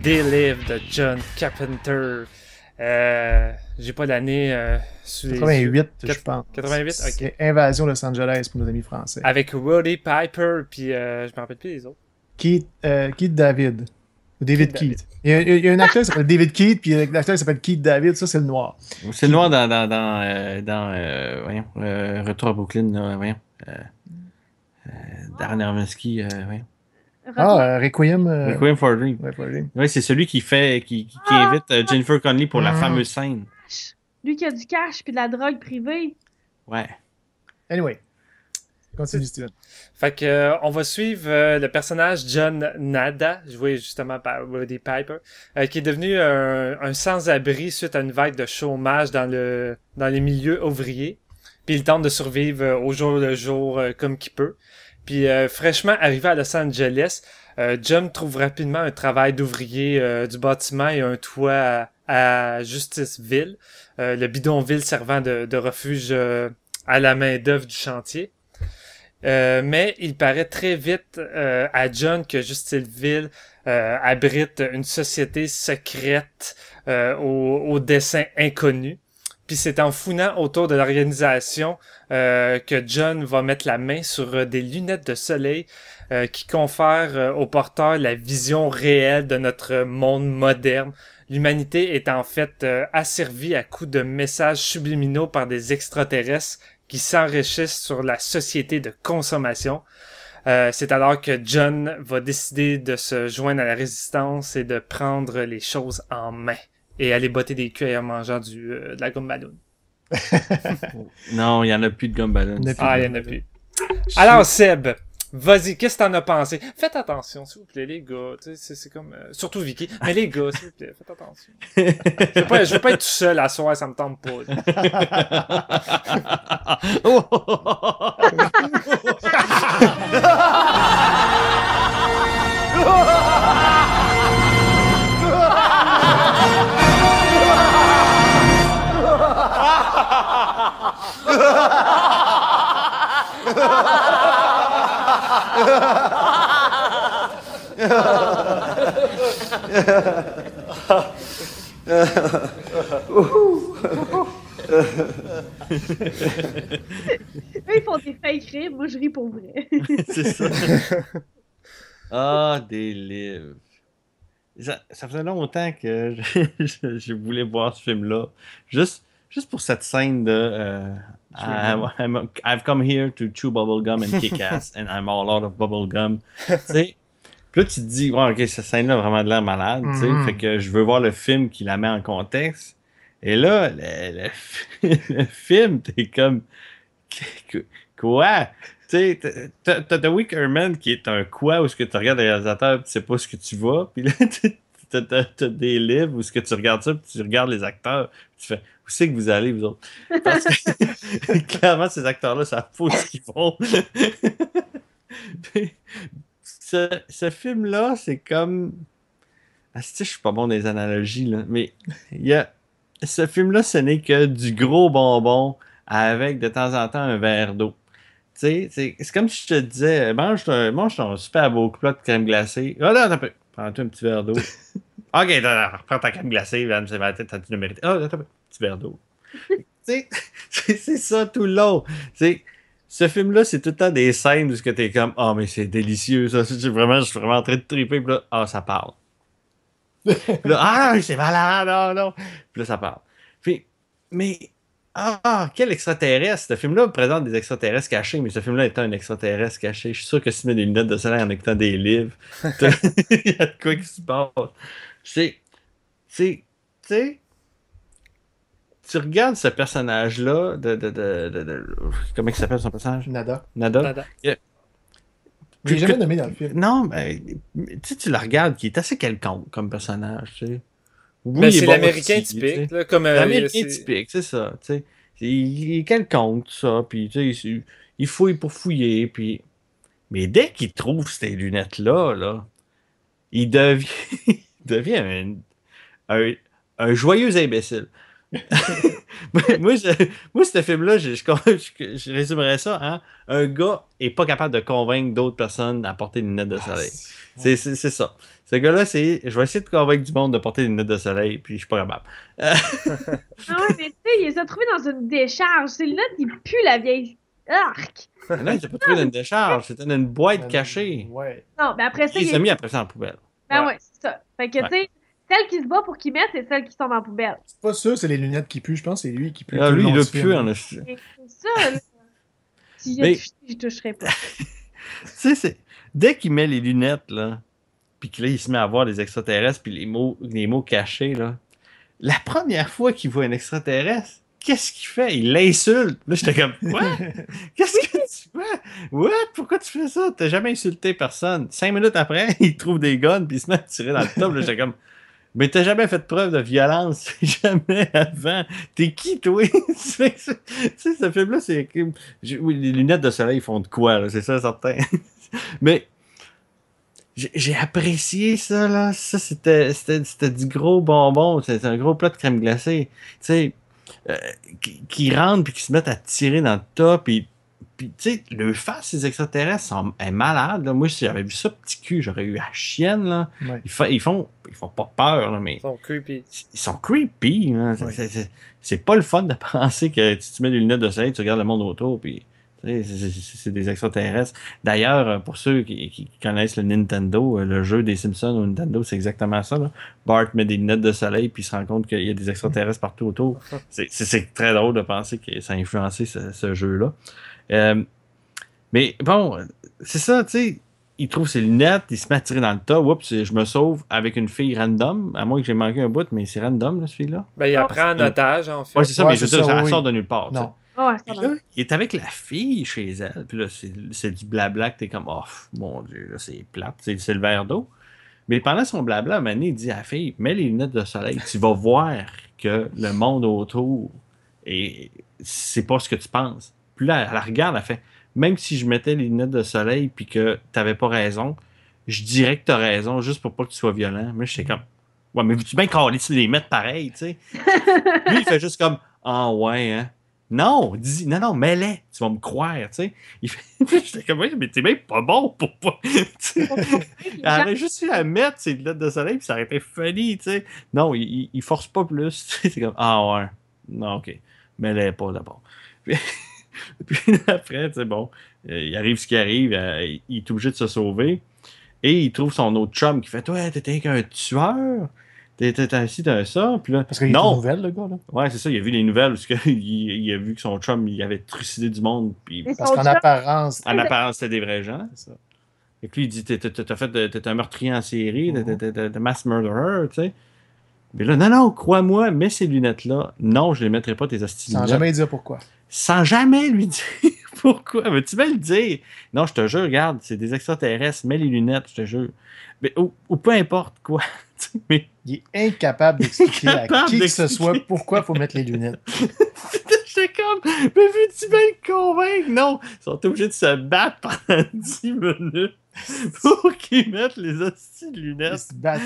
They Live de John Carpenter. J'ai pas l'année sous les 88, je pense. 88, ok. C'est Invasion Los Angeles pour nos amis français. Avec Roddy Piper, puis je me rappelle plus les autres. Keith David. David Keith. Il y a un acteur qui s'appelle David Keith, puis l'acteur qui s'appelle Keith David, ça c'est le noir. C'est le noir voyons, Retour à Brooklyn, là, voyons. Darren Aronofsky, voyons. Requiem. Requiem for a Dream. Ouais, for a Dream. Oui, c'est celui qui invite Jennifer Connelly pour la fameuse scène. Lui qui a du cash puis de la drogue privée. Ouais. Anyway. Continue, Steven. Fait que on va suivre le personnage John Nada, joué justement par Roddy Piper, qui est devenu un sans-abri suite à une vague de chômage dans les milieux ouvriers. Puis il tente de survivre au jour le jour comme qu'il peut. Puis fraîchement arrivé à Los Angeles, John trouve rapidement un travail d'ouvrier du bâtiment et un toit à Justiceville, le bidonville servant de refuge à la main-d'œuvre du chantier. Mais il paraît très vite à John que Justiceville abrite une société secrète au dessein inconnu. Puis c'est en fouinant autour de l'organisation que John va mettre la main sur des lunettes de soleil qui confèrent aux porteurs la vision réelle de notre monde moderne. L'humanité est en fait asservie à coups de messages subliminaux par des extraterrestres qui s'enrichissent sur la société de consommation. C'est alors que John va décider de se joindre à la résistance et de prendre les choses en main. Et aller botter des culs en mangeant de la gomme ballon. Non, il n'y en a plus de gomme ballon. Il n'y en a plus. Alors, Seb, vas-y, qu'est-ce que t'en as pensé? Faites attention, s'il vous plaît, les gars. C'est comme... surtout Vicky. Mais les gars, s'il vous plaît, faites attention. Je veux pas être tout seul à soir, ça me tente pas. Eux, ils font des fake rires, moi je ris pour vrai. C'est ça. Ah, des livres. Ça faisait longtemps que je voulais voir ce film-là. Juste pour cette scène de I've come here to chew bubblegum and kick ass and I'm all out of bubblegum. Tu sais, puis là tu te dis, ouais, ok, cette scène-là a vraiment de l'air malade, tu sais, fait que je veux voir le film qui la met en contexte. Et là, le film, t'es comme, quoi? Tu sais, t'as The Wicker Man qui est un quoi où ce que tu regardes le réalisateur, tu sais pas ce que tu vois, puis là, t'as des livres où ce que tu regardes ça, puis tu regardes les acteurs, tu fais, où c'est que vous allez, vous autres? Parce que clairement, ces acteurs-là savent pas ce qu'ils font. Ce film-là, c'est comme... Ah, je suis pas bon dans les analogies, là, mais ce film-là, ce n'est que du gros bonbon avec de temps en temps un verre d'eau. Tu sais, c'est comme si je te disais, mange ton super beau plat de crème glacée. Ah, là, prends-toi un petit verre d'eau. Ok, reprends ta crème glacée, c'est ma tête, tu le mérites. Ah, attends, un petit verre d'eau. Tu sais, c'est ça tout le long. Ce film-là, c'est tout le temps des scènes où t'es comme, ah, mais c'est délicieux, ça. Je suis vraiment en train de triper, puis là, ah, ça parle. Puis là, ah, c'est malade, non. Puis là, ça parle. Puis, mais, quel extraterrestre! Ce film-là présente des extraterrestres cachés, mais ce film-là étant un extraterrestre caché, je suis sûr que si tu mets des lunettes de soleil en écoutant des livres, il y a de quoi qui se passe. Tu regardes ce personnage-là comment il s'appelle son personnage? Nada. Je l'ai jamais nommé dans le film. Non, mais tu le regardes, qui est assez quelconque comme personnage, tu sais. Oui, mais c'est l'américain typique, là, comme l'américain typique, c'est ça, tu sais. Il est quelconque, tout ça, puis tu sais, il fouille pour fouiller, puis... Mais dès qu'il trouve ces lunettes-là, là, il devient un joyeux imbécile. Moi, ce film-là, je résumerais ça, hein? Un gars est pas capable de convaincre d'autres personnes à porter des lunettes de soleil. C'est ça. Ce gars-là, c'est je vais essayer de convaincre du monde de porter des lunettes de soleil, puis je suis pas capable. Ah ouais, mais tu sais, il les a trouvés dans une décharge. Ces lunettes, ils puent la vieille arc. Là, il s'est pas trouvé dans une décharge, c'était dans une boîte cachée. Ouais. Non, mais après ça, Il les a mis après ça en poubelle. Ben Ouais. ouais, c'est ça. Fait que, tu sais, celle qui se bat pour qu'il mette, c'est celle qui tombe en poubelle. C'est pas sûr, c'est les lunettes qui puent. Je pense que c'est lui qui pue. Ah, tout le lui, long il a du film. pu en esti. Et c'est ça, là. Si j'ai Mais- touché, je toucherai pas. Tu sais, dès qu'il met les lunettes, là, puis que là, il se met à voir des extraterrestres, puis les mots cachés, là, la première fois qu'il voit un extraterrestre, qu'est-ce qu'il fait? Il l'insulte. Là, j'étais comme, quoi? Qu'est-ce que tu fais? What? Pourquoi tu fais ça? T'as jamais insulté personne. 5 minutes après, il trouve des guns, puis il se met à tirer dans le top. Là, j'étais comme, mais t'as jamais fait preuve de violence. Jamais avant. T'es qui, toi? Tu sais, ce film-là, c'est... Oui, les lunettes de soleil font de quoi, là? C'est ça, certain. Mais j'ai apprécié ça, là. Ça, c'était du gros bonbon. C'était un gros plat de crème glacée. Tu sais, qui rentrent puis qui se mettent à tirer dans le tas. Puis tu sais, le face, ces extraterrestres est malade. Là. Moi, si j'avais vu ça, petit cul, j'aurais eu la chienne, là. Ouais. Ils font pas peur, là, mais Ils sont creepy. ils sont creepy. Là. Ouais. C'est pas le fun de penser que si tu mets des lunettes de soleil, tu regardes le monde autour, puis tu sais, c'est des extraterrestres. D'ailleurs, pour ceux qui connaissent le Nintendo, le jeu des Simpsons au Nintendo, c'est exactement ça. Là. Bart met des lunettes de soleil, puis il se rend compte qu'il y a des extraterrestres partout autour. C'est très drôle de penser que ça a influencé ce jeu-là. Mais bon, c'est ça, tu sais. Il trouve ses lunettes, il se met à tirer dans le tas. Oups, je me sauve avec une fille random. À moins que j'ai manqué un bout, mais c'est random, là, ce fille-là. Ben, il apprend en otage, en fait. Ouais, c'est ça, Ouais, mais je veux c'est dire, ça, ça oui. sort de nulle part. tu sais. Non. Ouais, ça Puis va. là, il est avec la fille chez elle. Puis là, c'est du blabla que t'es comme, oh, mon Dieu, là, c'est plate. C'est le verre d'eau. Mais pendant son blabla, Mané dit à la fille, mets les lunettes de soleil, tu vas voir que le monde autour, et c'est pas ce que tu penses. Puis là, elle la regarde, elle fait, même si je mettais les lunettes de soleil puis que t'avais pas raison, je dirais que t'as raison juste pour pas que tu sois violent. Mais j'étais comme, ouais, mais veux-tu bien calmer, tu les mettre pareil, tu sais? Lui, il fait juste comme, ah ouais, hein? Non, dis, non, mets-les, tu vas me croire, tu sais. Il fait, j'étais comme, ouais, mais t'es même pas bon pour pas. Elle aurait juste eu à mettre ses lunettes de soleil, puis ça aurait été funny, tu sais. Non, il force pas plus, tu sais. C'est comme, ah ouais, non, ok, mets-les pas d'abord. Puis après, tu sais, bon, il arrive ce qui arrive, il est obligé de se sauver. Et il trouve son autre chum qui fait, toi, t'étais qu'un tueur? T'étais assis dans ça? Puis là, Parce qu'il est non! tout nouvelle, le gars, là. Ouais, c'est ça, il a vu les nouvelles parce qu'il a vu que son chum il avait trucidé du monde. Puis Et Parce son qu'en chum- apparence, en apparence, c'était des vrais gens. c'est ça. Et puis lui, il dit t'es un meurtrier en série, t'es mass murderer, tu sais. Mais là, non, crois-moi, mets ces lunettes-là. Non, je les mettrai pas, tes hosties Sans lunettes. jamais dire pourquoi. Sans jamais lui dire pourquoi. Mais tu vas le dire. Non, je te jure, regarde, c'est des extraterrestres, mets les lunettes, je te jure. Mais, ou peu importe quoi. Mais Il est incapable d'expliquer à Incapable qui que ce d'expliquer. soit pourquoi il faut mettre les lunettes. j'étais comme, mais veux-tu bien le convaincre? Non, ils sont obligés de se battre pendant 10 minutes pour qu'ils mettent les hosties de Ils lunettes. se battent,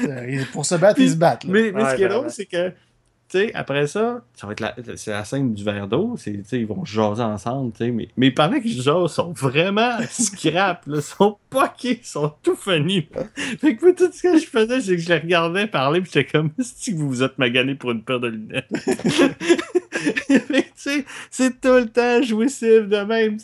pour se battre, ils se battent. Là. Mais Ouais, ce qui est vraiment. drôle, c'est que, tu sais, après ça, ça va être c'est la scène du verre d'eau, tu sais, ils vont jaser ensemble, tu sais, mais pendant qu'ils jasent, ils sont vraiment scrap, là, ils sont poqués, ils sont tout funny, là. Fait que moi, tout ce que je faisais, c'est que je les regardais parler, pis j'étais comme, si vous vous êtes magané pour une paire de lunettes. Fait que, tu sais, c'est tout le temps jouissif de même.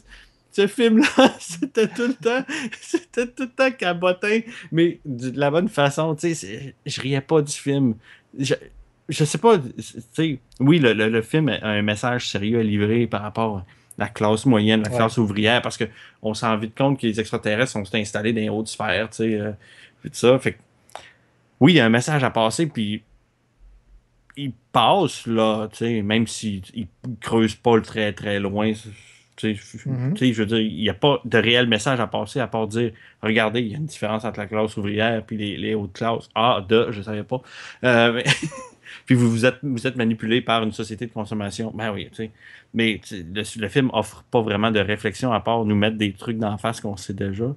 Ce film-là, c'était tout le temps cabotin, mais de la bonne façon, tu sais, je riais pas du film. Je sais pas, tu sais, oui, le film a un message sérieux à livrer par rapport à la classe moyenne, la classe ouvrière, parce qu'on s'en rend vite compte que les extraterrestres sont installés dans les hautes sphères, tu sais, puis tout ça, fait que, oui, il y a un message à passer, puis il passe, là, tu sais, même s'il creuse pas le très, très loin, tu sais, je veux dire, il n'y a pas de réel message à passer à part dire, regardez, il y a une différence entre la classe ouvrière et les hautes classes. Je savais pas. Mais puis vous êtes manipulé par une société de consommation. Ben oui, tu sais. Mais le film offre pas vraiment de réflexion à part nous mettre des trucs d'en face qu'on sait déjà.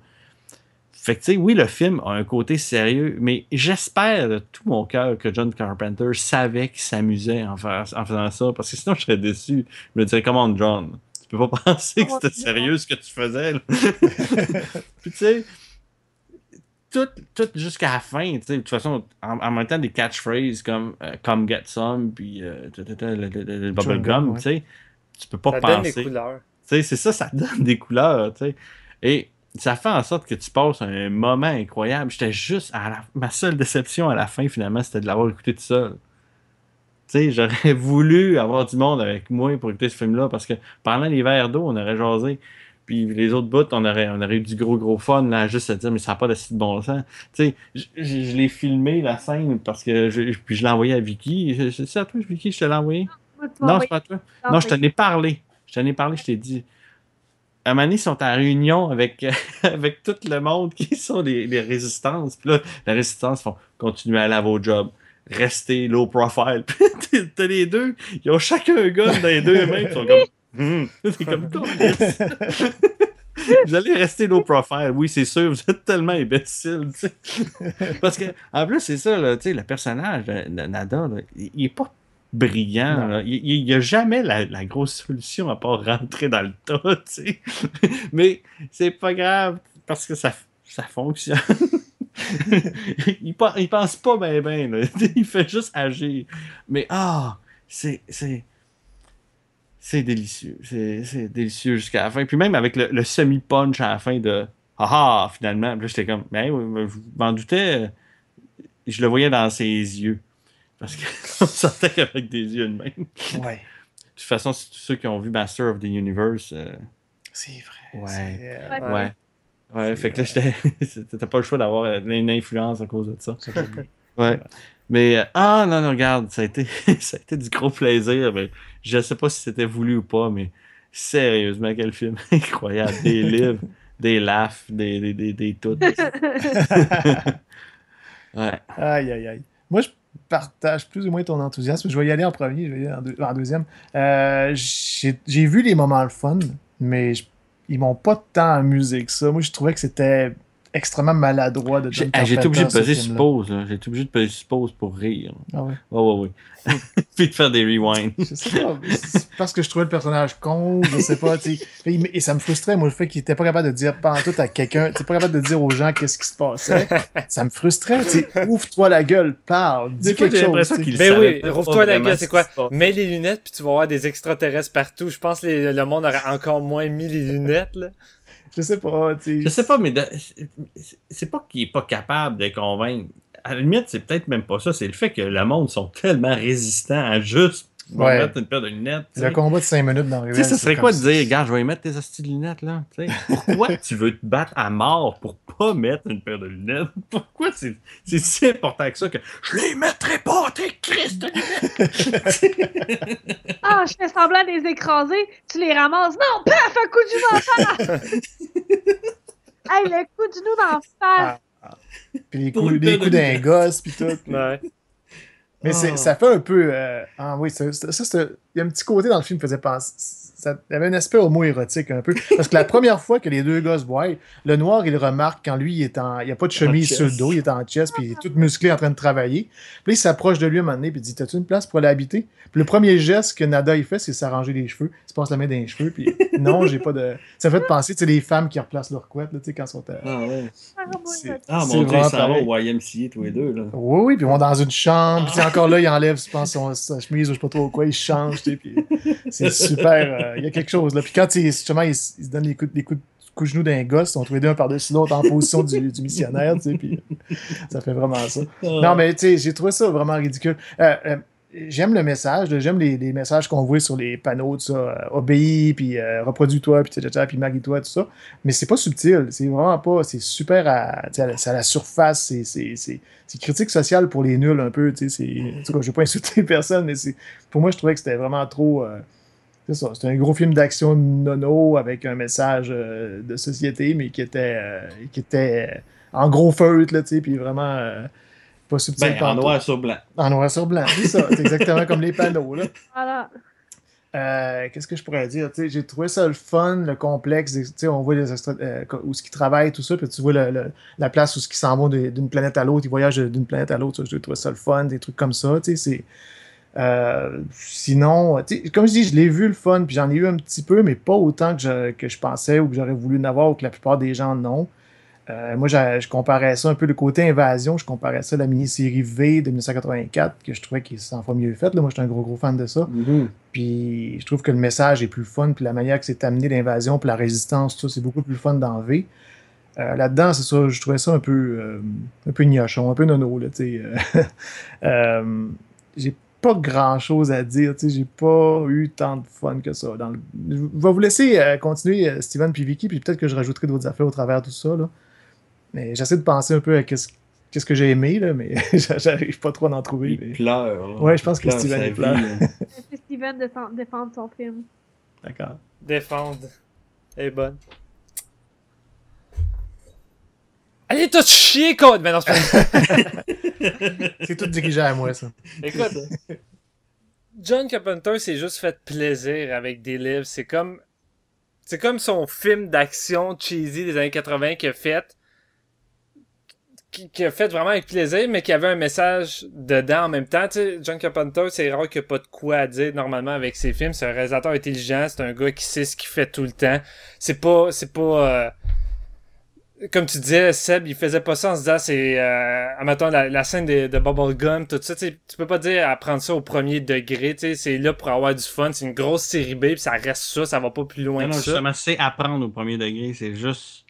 Fait que, tu sais, oui, le film a un côté sérieux, mais j'espère de tout mon cœur que John Carpenter savait qu'il s'amusait en faisant ça, parce que sinon, je serais déçu. Je me dirais, comment John? Tu peux pas penser que c'était sérieux ce que tu faisais, là. Puis, tu sais, tout jusqu'à la fin, tu sais, de toute façon, en même temps, des catchphrases comme Come Get Some, puis le Bubblegum, tu sais, tu peux pas Ça penser. donne des couleurs. Tu sais, c'est ça, ça donne des couleurs, tu sais. Et ça fait en sorte que tu passes un moment incroyable. J'étais juste ma seule déception à la fin, finalement, c'était de l'avoir écouté tout seul. Tu sais, j'aurais voulu avoir du monde avec moi pour écouter ce film-là, parce que pendant les verres d'eau, on aurait jasé. Puis les autres bouts, on aurait eu du gros fun, là, juste à dire, mais ça n'a pas de bon sens. Tu sais, je l'ai filmé, la scène, parce que puis je l'ai envoyé à Vicky. C'est à toi, Vicky, je te l'ai envoyé? Non, c'est pas à toi. Non, je t'en ai parlé. Je t'ai dit. À un moment donné, ils sont en réunion avec, avec tout le monde qui sont les résistances. Puis là, la résistance font continuer à aller à vos jobs. Restez low profile. Puis t'as les deux, ils ont chacun un gun dans les deux mains. Ils sont comme. C'est comme toi. Vous allez rester low profile. Oui, c'est sûr, vous êtes tellement imbécile. Parce que, en plus, c'est ça, là, le personnage de Nada, là, il est pas brillant. Là. Il n'y a jamais la grosse solution à part rentrer dans le tas, tu sais. Mais c'est pas grave parce que ça fonctionne. il pense pas ben, là. Il fait juste agir. Mais c'est délicieux. C'est délicieux jusqu'à la fin. Puis même avec le semi-punch à la fin de finalement. Puis là, j'étais comme, je m'en doutais. Je le voyais dans ses yeux. Parce qu'on sentait qu'avec des yeux de même. Ouais. De toute façon, c'est tous ceux qui ont vu Master of the Universe. C'est vrai. Ouais, fait que là, t'as pas le choix d'avoir une influence à cause de ça. Ouais. Mais, non, regarde, ça a été du gros plaisir. Mais je sais pas si c'était voulu ou pas, mais sérieusement, quel film incroyable. Des livres, des laughs, des tout. Ouais. Aïe. Moi, je partage plus ou moins ton enthousiasme. Je vais y aller en premier, je vais y aller en deuxième. J'ai vu les moments le fun, mais ils m'ont pas tant amusé que ça. Moi, je trouvais que c'était extrêmement maladroit de John Carpenter. J'ai été obligé de peser sur pause. J'ai été obligé de peser sur pause pour rire. Ah ouais? Ouais. Puis de faire des rewinds. Je sais pas. C'est parce que je trouvais le personnage con, je sais pas. Et ça me frustrait, moi, le fait qu'il était pas capable de dire pantoute à quelqu'un. T'es pas capable de dire aux gens qu'est-ce qui se passait. Ça me frustrait. Ouvre-toi la gueule, parle, dis quelque chose. Ben oui, ouvre-toi la gueule, c'est quoi? Mets les lunettes, puis tu vas voir des extraterrestres partout. Je pense que le monde aurait encore moins mis les lunettes, là. Je sais pas, tu sais. Je sais pas, mais c'est pas qu'il est pas capable de convaincre. À la limite, c'est peut-être même pas ça. C'est le fait que le monde sont tellement résistants à juste mettre une paire de lunettes. T'sais. Le combat de 5 minutes dans Revenge. Tu sais, ça serait quoi de dire, regarde, je vais y mettre tes hosties de lunettes, là. T'sais. Pourquoi tu veux te battre à mort pour pas mettre une paire de lunettes? Pourquoi c'est si important que ça que je les mettrai pas, tes crises de lunettes? Je fais semblant de les écraser, tu les ramasses. Non, paf, un coup de genou d'en face! Hey, le coup de genou d'en face! Puis les coups d'un gosse, puis tout. Ouais. Mais ça fait un peu... oui, il y a un petit côté dans le film qui faisait penser... Il y avait un aspect homo-érotique un peu. Parce que la première fois que les deux gars se voient, le noir, il remarque quand lui, il n'y a pas de chemise sur le dos, il est en chest, puis il est tout musclé en train de travailler. Puis il s'approche de lui un moment donné, puis il dit, t'as-tu une place pour aller habiter? Puis le premier geste que Nada il fait, c'est s'arranger les cheveux. Il se passe la main dans les cheveux, puis non, j'ai pas de... Ça fait penser, tu sais, les femmes qui replacent leur couette, là, tu sais, quand elles sont... Mon Dieu, ils s'en vont au YMCA tous les deux, là. Oui, puis ils vont dans une chambre, puis encore là, il enlève, je pense, sa chemise ou je sais pas trop quoi, il change, tu sais, puis c'est super... Il y a quelque chose là. Puis quand justement, il se donne les coups de genoux d'un gosse, ils sont tous les deux un par-dessus l'autre en position du missionnaire, tu sais, puis ça fait vraiment ça. Non, mais tu sais, j'ai trouvé ça vraiment ridicule. J'aime le message, j'aime les messages qu'on voit sur les panneaux, tout ça, obéis, puis reproduis-toi, puis puis marie-toi, tout ça. Mais c'est pas subtil, c'est vraiment pas, c'est super c'est à la surface, c'est critique sociale pour les nuls un peu, tu sais, en tout cas, je vais pas insulter personne, mais pour moi, je trouvais que c'était vraiment trop... c'est ça, c'était un gros film d'action nono avec un message de société, mais qui était en gros feutre, là, tu sais, puis vraiment pas subtil. En noir sur blanc. En noir sur blanc, c'est ça. C'est exactement comme les panneaux, là. Voilà. Qu'est-ce que je pourrais dire? Tu sais, j'ai trouvé ça le fun, le complexe. Tu sais, on voit où ce qu'ils travaillent, tout ça, puis tu vois la place où ce qu'ils s'en vont d'une planète à l'autre, ils voyagent d'une planète à l'autre. J'ai trouvé ça le fun, des trucs comme ça. Tu sais, sinon, tu sais, comme je dis, je l'ai vu le fun, puis j'en ai eu un petit peu, mais pas autant que je pensais ou que j'aurais voulu en avoir ou que la plupart des gens n'ont. Moi, je comparais ça un peu le côté invasion, je comparais ça à la mini-série V de 1984, que je trouvais qu'il est 100 fois mieux faite. Là, moi, j'étais un gros fan de ça. Puis je trouve que le message est plus fun, puis la manière que c'est amené l'invasion, puis la résistance, tout ça, c'est beaucoup plus fun dans V. Là-dedans, c'est ça, je trouvais ça un peu gnochon, un peu nono, là, tu sais. J'ai pas grand-chose à dire, tu sais, j'ai pas eu tant de fun que ça. Je vais vous laisser continuer, Steven puis Vicky, puis peut-être que je rajouterai d'autres affaires au travers de tout ça, là. Mais j'essaie de penser un peu à qu'est-ce que j'ai aimé, là, mais j'arrive pas trop à en trouver. Il pleure. Là. Ouais, je pense que Steven il pleure. C'est Steven de défendre son film. D'accord. Défendre. Elle est bonne. Allez, t'as chier, code! Mais non, c'est pas... C'est tout dirigé à moi, ça. Écoute, John Carpenter s'est juste fait plaisir avec des livres. C'est comme son film d'action cheesy des années 80 qu'il a fait. Qui a fait vraiment avec plaisir, mais qui avait un message dedans en même temps. Tu sais, John Carpenter, c'est rare qu'il n'y a pas de quoi à dire normalement avec ses films. C'est un réalisateur intelligent, c'est un gars qui sait ce qu'il fait tout le temps. C'est pas comme tu disais, Seb, il faisait pas ça en se disant admettons, la scène de Bubblegum, tout ça, tu peux pas dire à prendre ça au premier degré, tu sais, c'est là pour avoir du fun, c'est une grosse série B, puis ça reste ça va pas plus loin que ça. Justement, c'est apprendre au premier degré, c'est juste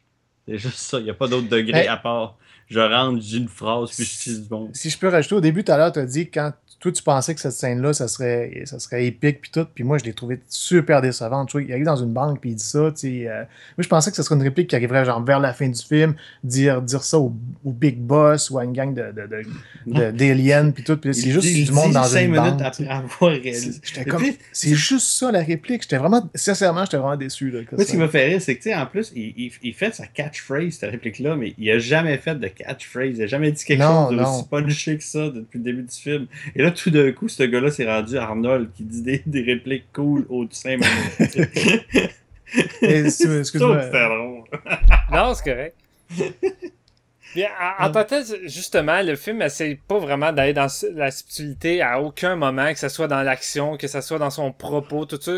ça, il n'y a pas d'autre degré à part. Je rentre, je dis une phrase, puis je dis bon. Si je peux rajouter, au début, tout à l'heure, tu as dit quand toi, tu pensais que cette scène-là, ça serait épique, puis tout, puis moi, je l'ai trouvé super décevante. Tu vois, il arrive dans une banque, puis il dit ça, tu sais. Moi, je pensais que ce serait une réplique qui arriverait genre vers la fin du film, dire ça au Big Boss ou à une gang d'aliens, puis tout, puis c'est juste du monde dans une banque. 5 minutes après avoir réalisé. C'est juste ça, la réplique. Sincèrement, j'étais vraiment déçu. Là, moi, ce qui m'a fait rire, c'est que, tu sais, en plus, il fait sa catchphrase, cette réplique-là, mais il a jamais fait de catchphrase. Il a jamais dit quelque chose d'aussi punché que ça depuis le début du film. Et là, tout d'un coup, ce gars-là s'est rendu Arnold qui dit des répliques cool au 5 minutes. Excuse-moi. Non, c'est correct. Bien, en tant que justement, le film essaie pas vraiment d'aller dans la subtilité à aucun moment, que ce soit dans l'action, que ce soit dans son propos, tout ça.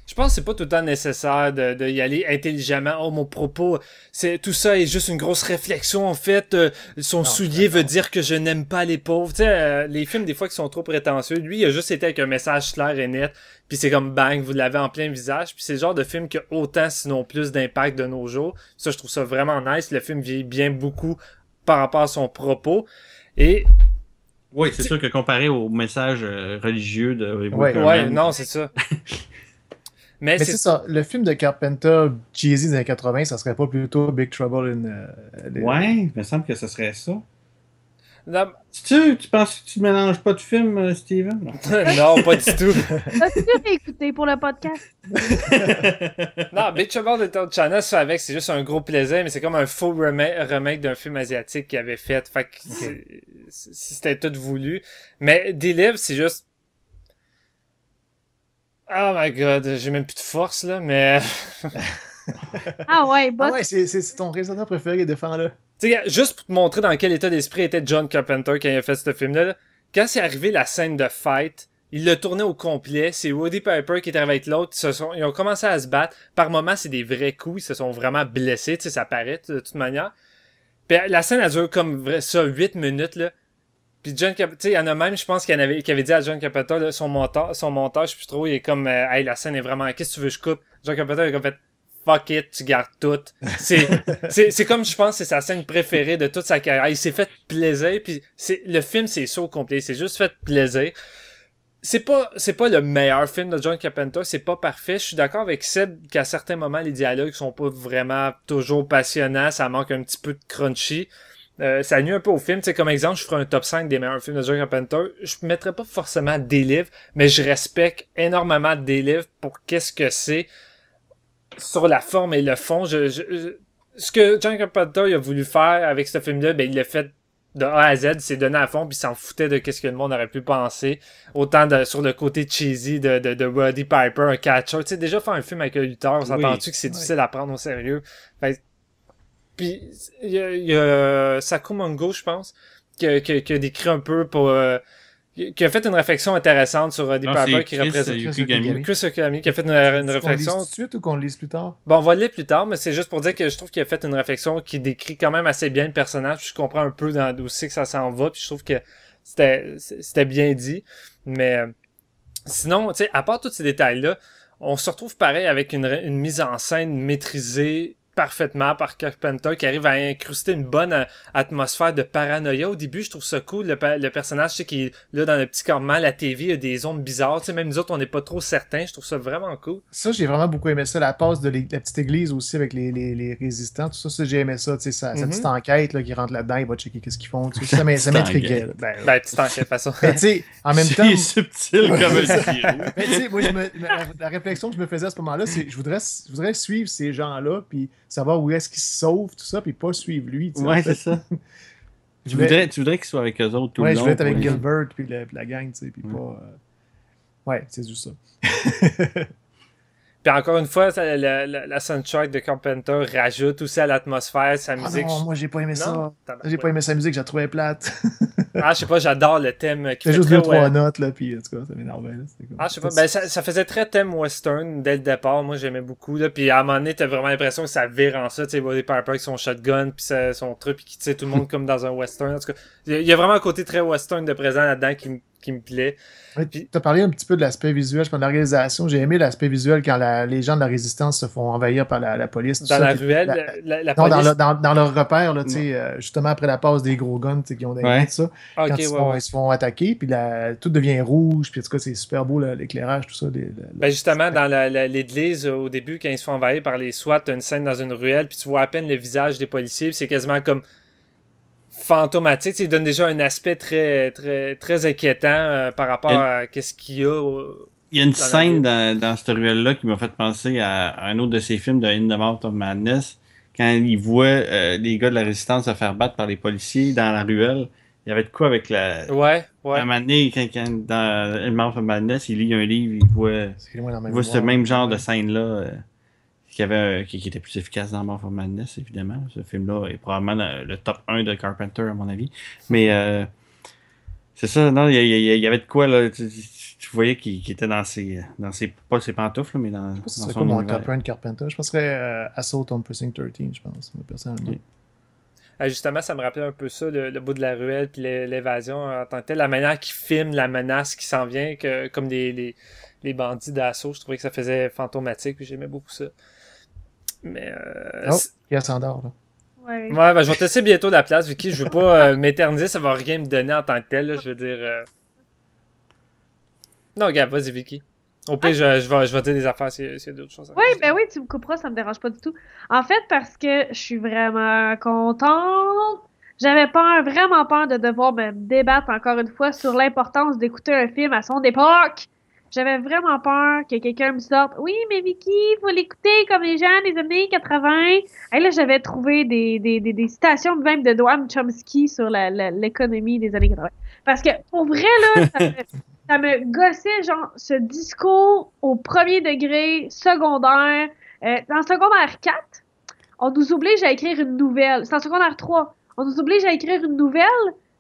Je pense que c'est pas tout le temps nécessaire de y aller intelligemment. Oh, mon propos, tout ça est juste une grosse réflexion, en fait. Son soulier veut dire que je n'aime pas les pauvres. Tu sais, les films, des fois, qui sont trop prétentieux, lui, il a juste été avec un message clair et net. Puis c'est comme bang, vous l'avez en plein visage. Puis c'est le genre de film qui a autant, sinon plus, d'impact de nos jours. Ça, je trouve ça vraiment nice. Le film vieillit bien beaucoup par rapport à son propos. Et... oui, c'est sûr que comparé au message religieux de... ouais, non, c'est ça. Mais c'est ça, le film de Carpenter, cheesy des années 80, ça serait pas plutôt Big Trouble in... Ouais, il me semble que ce serait ça. Non. Tu penses que tu mélanges pas de films, Steven? Non, pas du tout. As-tu écouté pour le podcast? Non, Big Trouble in Little China, ça avec, c'est juste un gros plaisir, mais c'est comme un faux remake d'un film asiatique qu'il avait fait. Fait que c'était tout voulu. Mais des livres, c'est juste... Oh my god, j'ai même plus de force, là, mais... Ah ouais, c'est ton réalisateur préféré, défends-le. Tu sais, juste pour te montrer dans quel état d'esprit était John Carpenter quand il a fait ce film-là, là, quand c'est arrivé la scène de fight, il l'a tourné au complet, c'est Roddy Piper qui est arrivé avec l'autre, ils ont commencé à se battre, par moments c'est des vrais coups, ils se sont vraiment blessés, tu sais, ça paraît de toute manière. Puis la scène, elle dure comme ça 8 minutes, là. Puis John Carpenter, tu sais, il y en a même, je pense, qui avait dit à John Carpenter, là, son montage, je sais plus trop, il est comme, hey, la scène est vraiment, qu'est-ce que tu veux, je coupe? John Carpenter, il a comme fait, fuck it, tu gardes tout. C'est comme, je pense, c'est sa scène préférée de toute sa carrière. Il s'est fait plaisir, puis le film, c'est ça au complet, c'est juste fait plaisir. C'est pas le meilleur film de John Carpenter, c'est pas parfait. Je suis d'accord avec Seb qu'à certains moments, les dialogues sont pas vraiment toujours passionnants, ça manque un petit peu de crunchy. Ça nuit un peu au film. Tu sais, comme exemple, je ferai un top 5 des meilleurs films de John Carpenter. Je mettrais pas forcément des livres, mais je respecte énormément des livres pour qu'est-ce que c'est sur la forme et le fond. Ce que John Carpenter a voulu faire avec ce film-là, ben il l'a fait de A à Z, il s'est donné à fond, puis il s'en foutait de qu'est-ce que le monde aurait pu penser. Autant sur le côté cheesy de Roddy Piper, un catcher. Tu sais, déjà faire un film avec un lutteur, on s'entend-tu que c'est difficile à prendre au sérieux? Puis, il y a Sakumongo, je pense, qui a décrit un peu qui a fait une réflexion intéressante sur Roddy Piper qui représente Chris Okami qui a fait une réflexion. On le lit tout de suite ou qu'on le lise plus tard? Bon, on va le lire plus tard, mais c'est juste pour dire que je trouve qu'il a fait une réflexion qui décrit quand même assez bien le personnage. Puis je comprends un peu d'où c'est que ça s'en va, puis je trouve que c'était bien dit. Mais sinon, tu sais, à part tous ces détails-là, on se retrouve pareil avec une mise en scène maîtrisée parfaitement par Carpenter qui arrive à incruster une bonne atmosphère de paranoïa. Au début, je trouve ça cool. Le personnage, tu sais, qui est là dans le petit campement, la TV, il y a des ondes bizarres. Tu sais, même nous autres, on n'est pas trop certains. Je trouve ça vraiment cool. Ça, j'ai vraiment beaucoup aimé ça. La passe de la petite église aussi avec les résistants. Tout ça, j'ai aimé ça. Tu sais, sa petite enquête là, qui rentre là-dedans, il va checker qu'est-ce qu'ils font. Tu sais, ça m'intriguait. Petite enquête, de façon. Mais tu sais, en même temps... C'est subtil comme un tirou. Mais tu sais, moi, la réflexion que je me faisais à ce moment-là, c'est je voudrais suivre ces gens-là, puis savoir où est-ce qu'ils se sauvent, tout ça, puis pas suivre lui. Ouais, c'est ça. Tu voudrais qu'il soit avec eux autres tout le long. Ouais, je voulais être avec Gilbert, puis la gang, tu sais, puis pas... Ouais, c'est juste ça. Puis encore une fois, la soundtrack de Carpenter rajoute aussi à l'atmosphère, sa musique. Non, moi j'ai pas aimé ça. J'ai pas aimé sa musique, je la trouvais plate. Je sais pas, j'adore le thème. C'est juste 2-3 notes, là, puis en tout cas, ça m'énervait. Je sais pas, ben ça faisait très thème western dès le départ, moi j'aimais beaucoup, là, puis à un moment donné, t'as vraiment l'impression que ça vire en ça, tu sais, Roddy Piper avec son shotgun, puis son truc, puis qui tire tout le monde comme dans un western, en tout cas, il y a vraiment un côté très western de présent là-dedans qui me plaît. Ouais, tu as parlé un petit peu de l'aspect visuel, je pense, de l'organisation. J'ai aimé l'aspect visuel quand les gens de la résistance se font envahir par la police. Dans la ruelle, la non, police... dans leur repère, là, justement après la passe des gros guns qui ont derrière ça. Quand ils se font attaquer, puis tout devient rouge, puis en tout cas, c'est super beau l'éclairage, tout ça. Ben justement, dans l'église, au début, quand ils se font envahir par les SWAT, t'as une scène dans une ruelle, puis tu vois à peine le visage des policiers, puis c'est quasiment comme fantomatique, il donne déjà un aspect très, très, très inquiétant par rapport à qu'est-ce qu'il y a. Il y a une scène dans cette ruelle-là qui m'a fait penser à un autre de ses films de In the Mouth of Madness, quand il voit les gars de la résistance se faire battre par les policiers dans la ruelle. Il y avait de quoi avec la... Ouais. À un moment donné, quand dans In the Mouth of Madness, il lit un livre, il voit ce même genre de scène-là. Qui était plus efficace dans Mouth of Madness, évidemment. Ce film-là est probablement le top 1 de Carpenter, à mon avis. Mais c'est ça, non, il y avait de quoi, là. Tu voyais qu'il était dans ses pas ses pantoufles, mais dans son quoi mon top 1 de Carpenter? Je penserais Assault on Precinct 13, je pense, personnellement. Justement, ça me rappelait un peu ça, le bout de la ruelle, puis l'évasion en tant que telle. La manière qu'il filme la menace qui s'en vient, comme les bandits d'assaut, je trouvais que ça faisait fantomatique, puis j'aimais beaucoup ça. Mais il s'endort, là. Ouais, ben, je vais te laisser bientôt la place, Vicky. Je veux pas m'éterniser, ça va rien me donner en tant que tel. Là, je veux dire. Non, regarde, vas-y, Vicky. Au pire, je vais dire des affaires s'il y a d'autres choses. Oui, ben oui, tu me couperas, ça me dérange pas du tout. En fait, parce que je suis vraiment contente. J'avais vraiment peur de devoir me débattre encore une fois sur l'importance d'écouter un film à son époque. J'avais vraiment peur que quelqu'un me sorte « Oui, mais Vicky, il faut l'écouter comme les gens des années 80. » Et là, j'avais trouvé des citations même de Noam Chomsky sur l'économie des années 80. Parce que, pour vrai, là, ça me gossait, genre, ce discours au premier degré, secondaire. En secondaire 4, on nous oblige à écrire une nouvelle. C'est en secondaire 3. On nous oblige à écrire une nouvelle.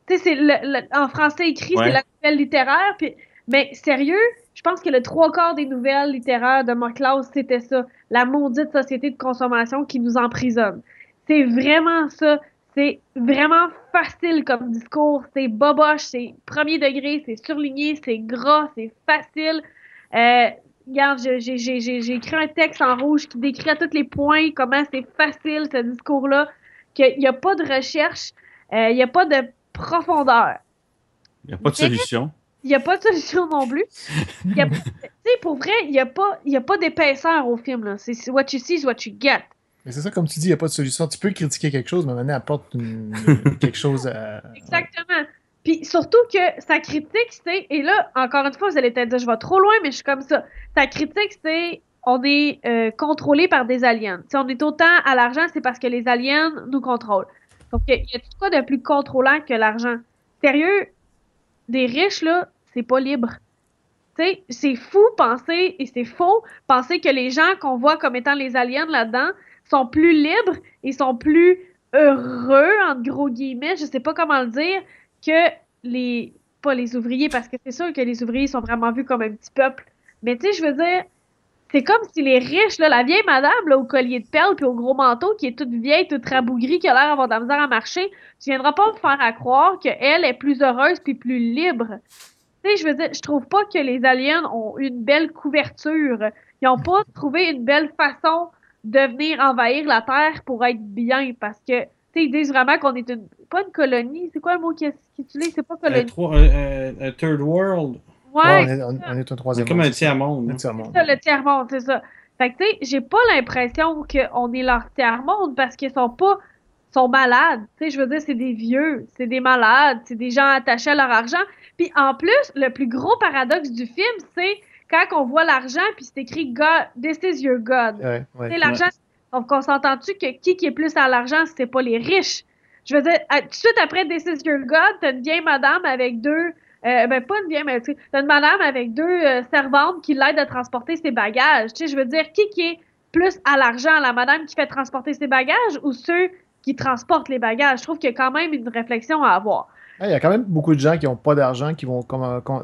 Tu sais, c'est en français écrit, c'est la nouvelle littéraire. Puis, mais sérieux, je pense que le 3/4 des nouvelles littéraires de ma classe, c'était ça. La maudite société de consommation qui nous emprisonne. C'est vraiment ça. C'est vraiment facile comme discours. C'est boboche, c'est premier degré, c'est surligné, c'est gras, c'est facile. Regarde, j'ai écrit un texte en rouge qui décrit à tous les points comment c'est facile, ce discours-là, qu'il n'y a pas de recherche, il n'y a pas de profondeur. Il n'y a pas de solution. Il n'y a pas de solution non plus. Tu sais, pour vrai, il n'y a pas d'épaisseur au film, là. C'est what you see is what you get. Mais c'est ça, comme tu dis, il n'y a pas de solution. Tu peux critiquer quelque chose, mais maintenant, apporte quelque chose à... Exactement. Ouais. Puis surtout que sa critique, c'est... Et là, encore une fois, vous allez peut-être dire, je vais trop loin, mais je suis comme ça. Sa critique, c'est... On est contrôlé par des aliens. Si on est autant à l'argent, c'est parce que les aliens nous contrôlent. Sauf qu'il y a tout quoi de plus contrôlant que l'argent. Sérieux, des riches, là, c'est pas libre. Tu sais, c'est fou penser, et c'est faux, penser que les gens qu'on voit comme étant les aliens là-dedans sont plus libres et sont plus heureux, entre gros guillemets, je sais pas comment le dire, que pas les ouvriers, parce que c'est sûr que les ouvriers sont vraiment vus comme un petit peuple. Mais tu sais, je veux dire, c'est comme si les riches, là, la vieille madame, là, au collier de perles puis au gros manteau, qui est toute vieille, toute rabougrie, qui a l'air d'avoir de la misère à marcher, tu viendras pas me faire à croire qu'elle est plus heureuse puis plus libre. Tu sais, je veux dire, je trouve pas que les aliens ont une belle couverture. Ils ont pas trouvé une belle façon de venir envahir la Terre pour être bien, parce que, tu sais, ils disent vraiment qu'on est pas une colonie, c'est quoi le mot qu'ils utilisent? C'est pas colonie. Un third world. Ouais, on est un troisième Comme monde. un tiers-monde. Un tiers-monde. c'est ça, le tiers-monde, c'est ça. Fait que, tu sais, j'ai pas l'impression qu'on est leur tiers-monde parce qu'ils sont malades. Tu sais, je veux dire, c'est des vieux, c'est des malades, c'est des gens attachés à leur argent. Puis en plus, le plus gros paradoxe du film, c'est quand on voit l'argent puis c'est écrit God, this is your God. Ouais, Tu sais, ouais. l'argent, donc on s'entend-tu que qui est plus à l'argent, c'est pas les riches. Je veux dire, tout de suite après This is your God, t'as une vieille madame avec deux ben pas une vieille, mais tu sais, t'as une madame avec deux servantes qui l'aident à transporter ses bagages. Tu sais, je veux dire, qui est plus à l'argent, la madame qui fait transporter ses bagages ou ceux qui transportent les bagages? Je trouve qu'il y a quand même une réflexion à avoir. Il y a quand même beaucoup de gens qui n'ont pas d'argent, qui vont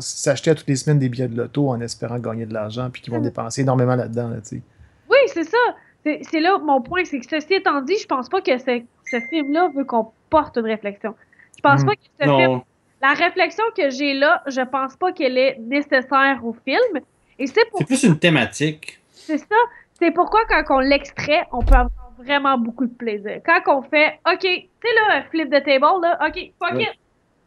s'acheter à toutes les semaines des billets de loto en espérant gagner de l'argent, puis qui vont dépenser énormément là-dedans. Là, tu sais. Oui, c'est ça. C'est là mon point, c'est que ceci étant dit, je pense pas que ce film-là veut qu'on porte une réflexion. Je pense pas que ce film... La réflexion que j'ai là, je pense pas qu'elle est nécessaire au film. Et c'est plus une thématique. C'est ça. C'est pourquoi quand on l'extrait, on peut avoir vraiment beaucoup de plaisir. Quand on fait, OK, tu sais là, flip the table, là, OK, fuck it.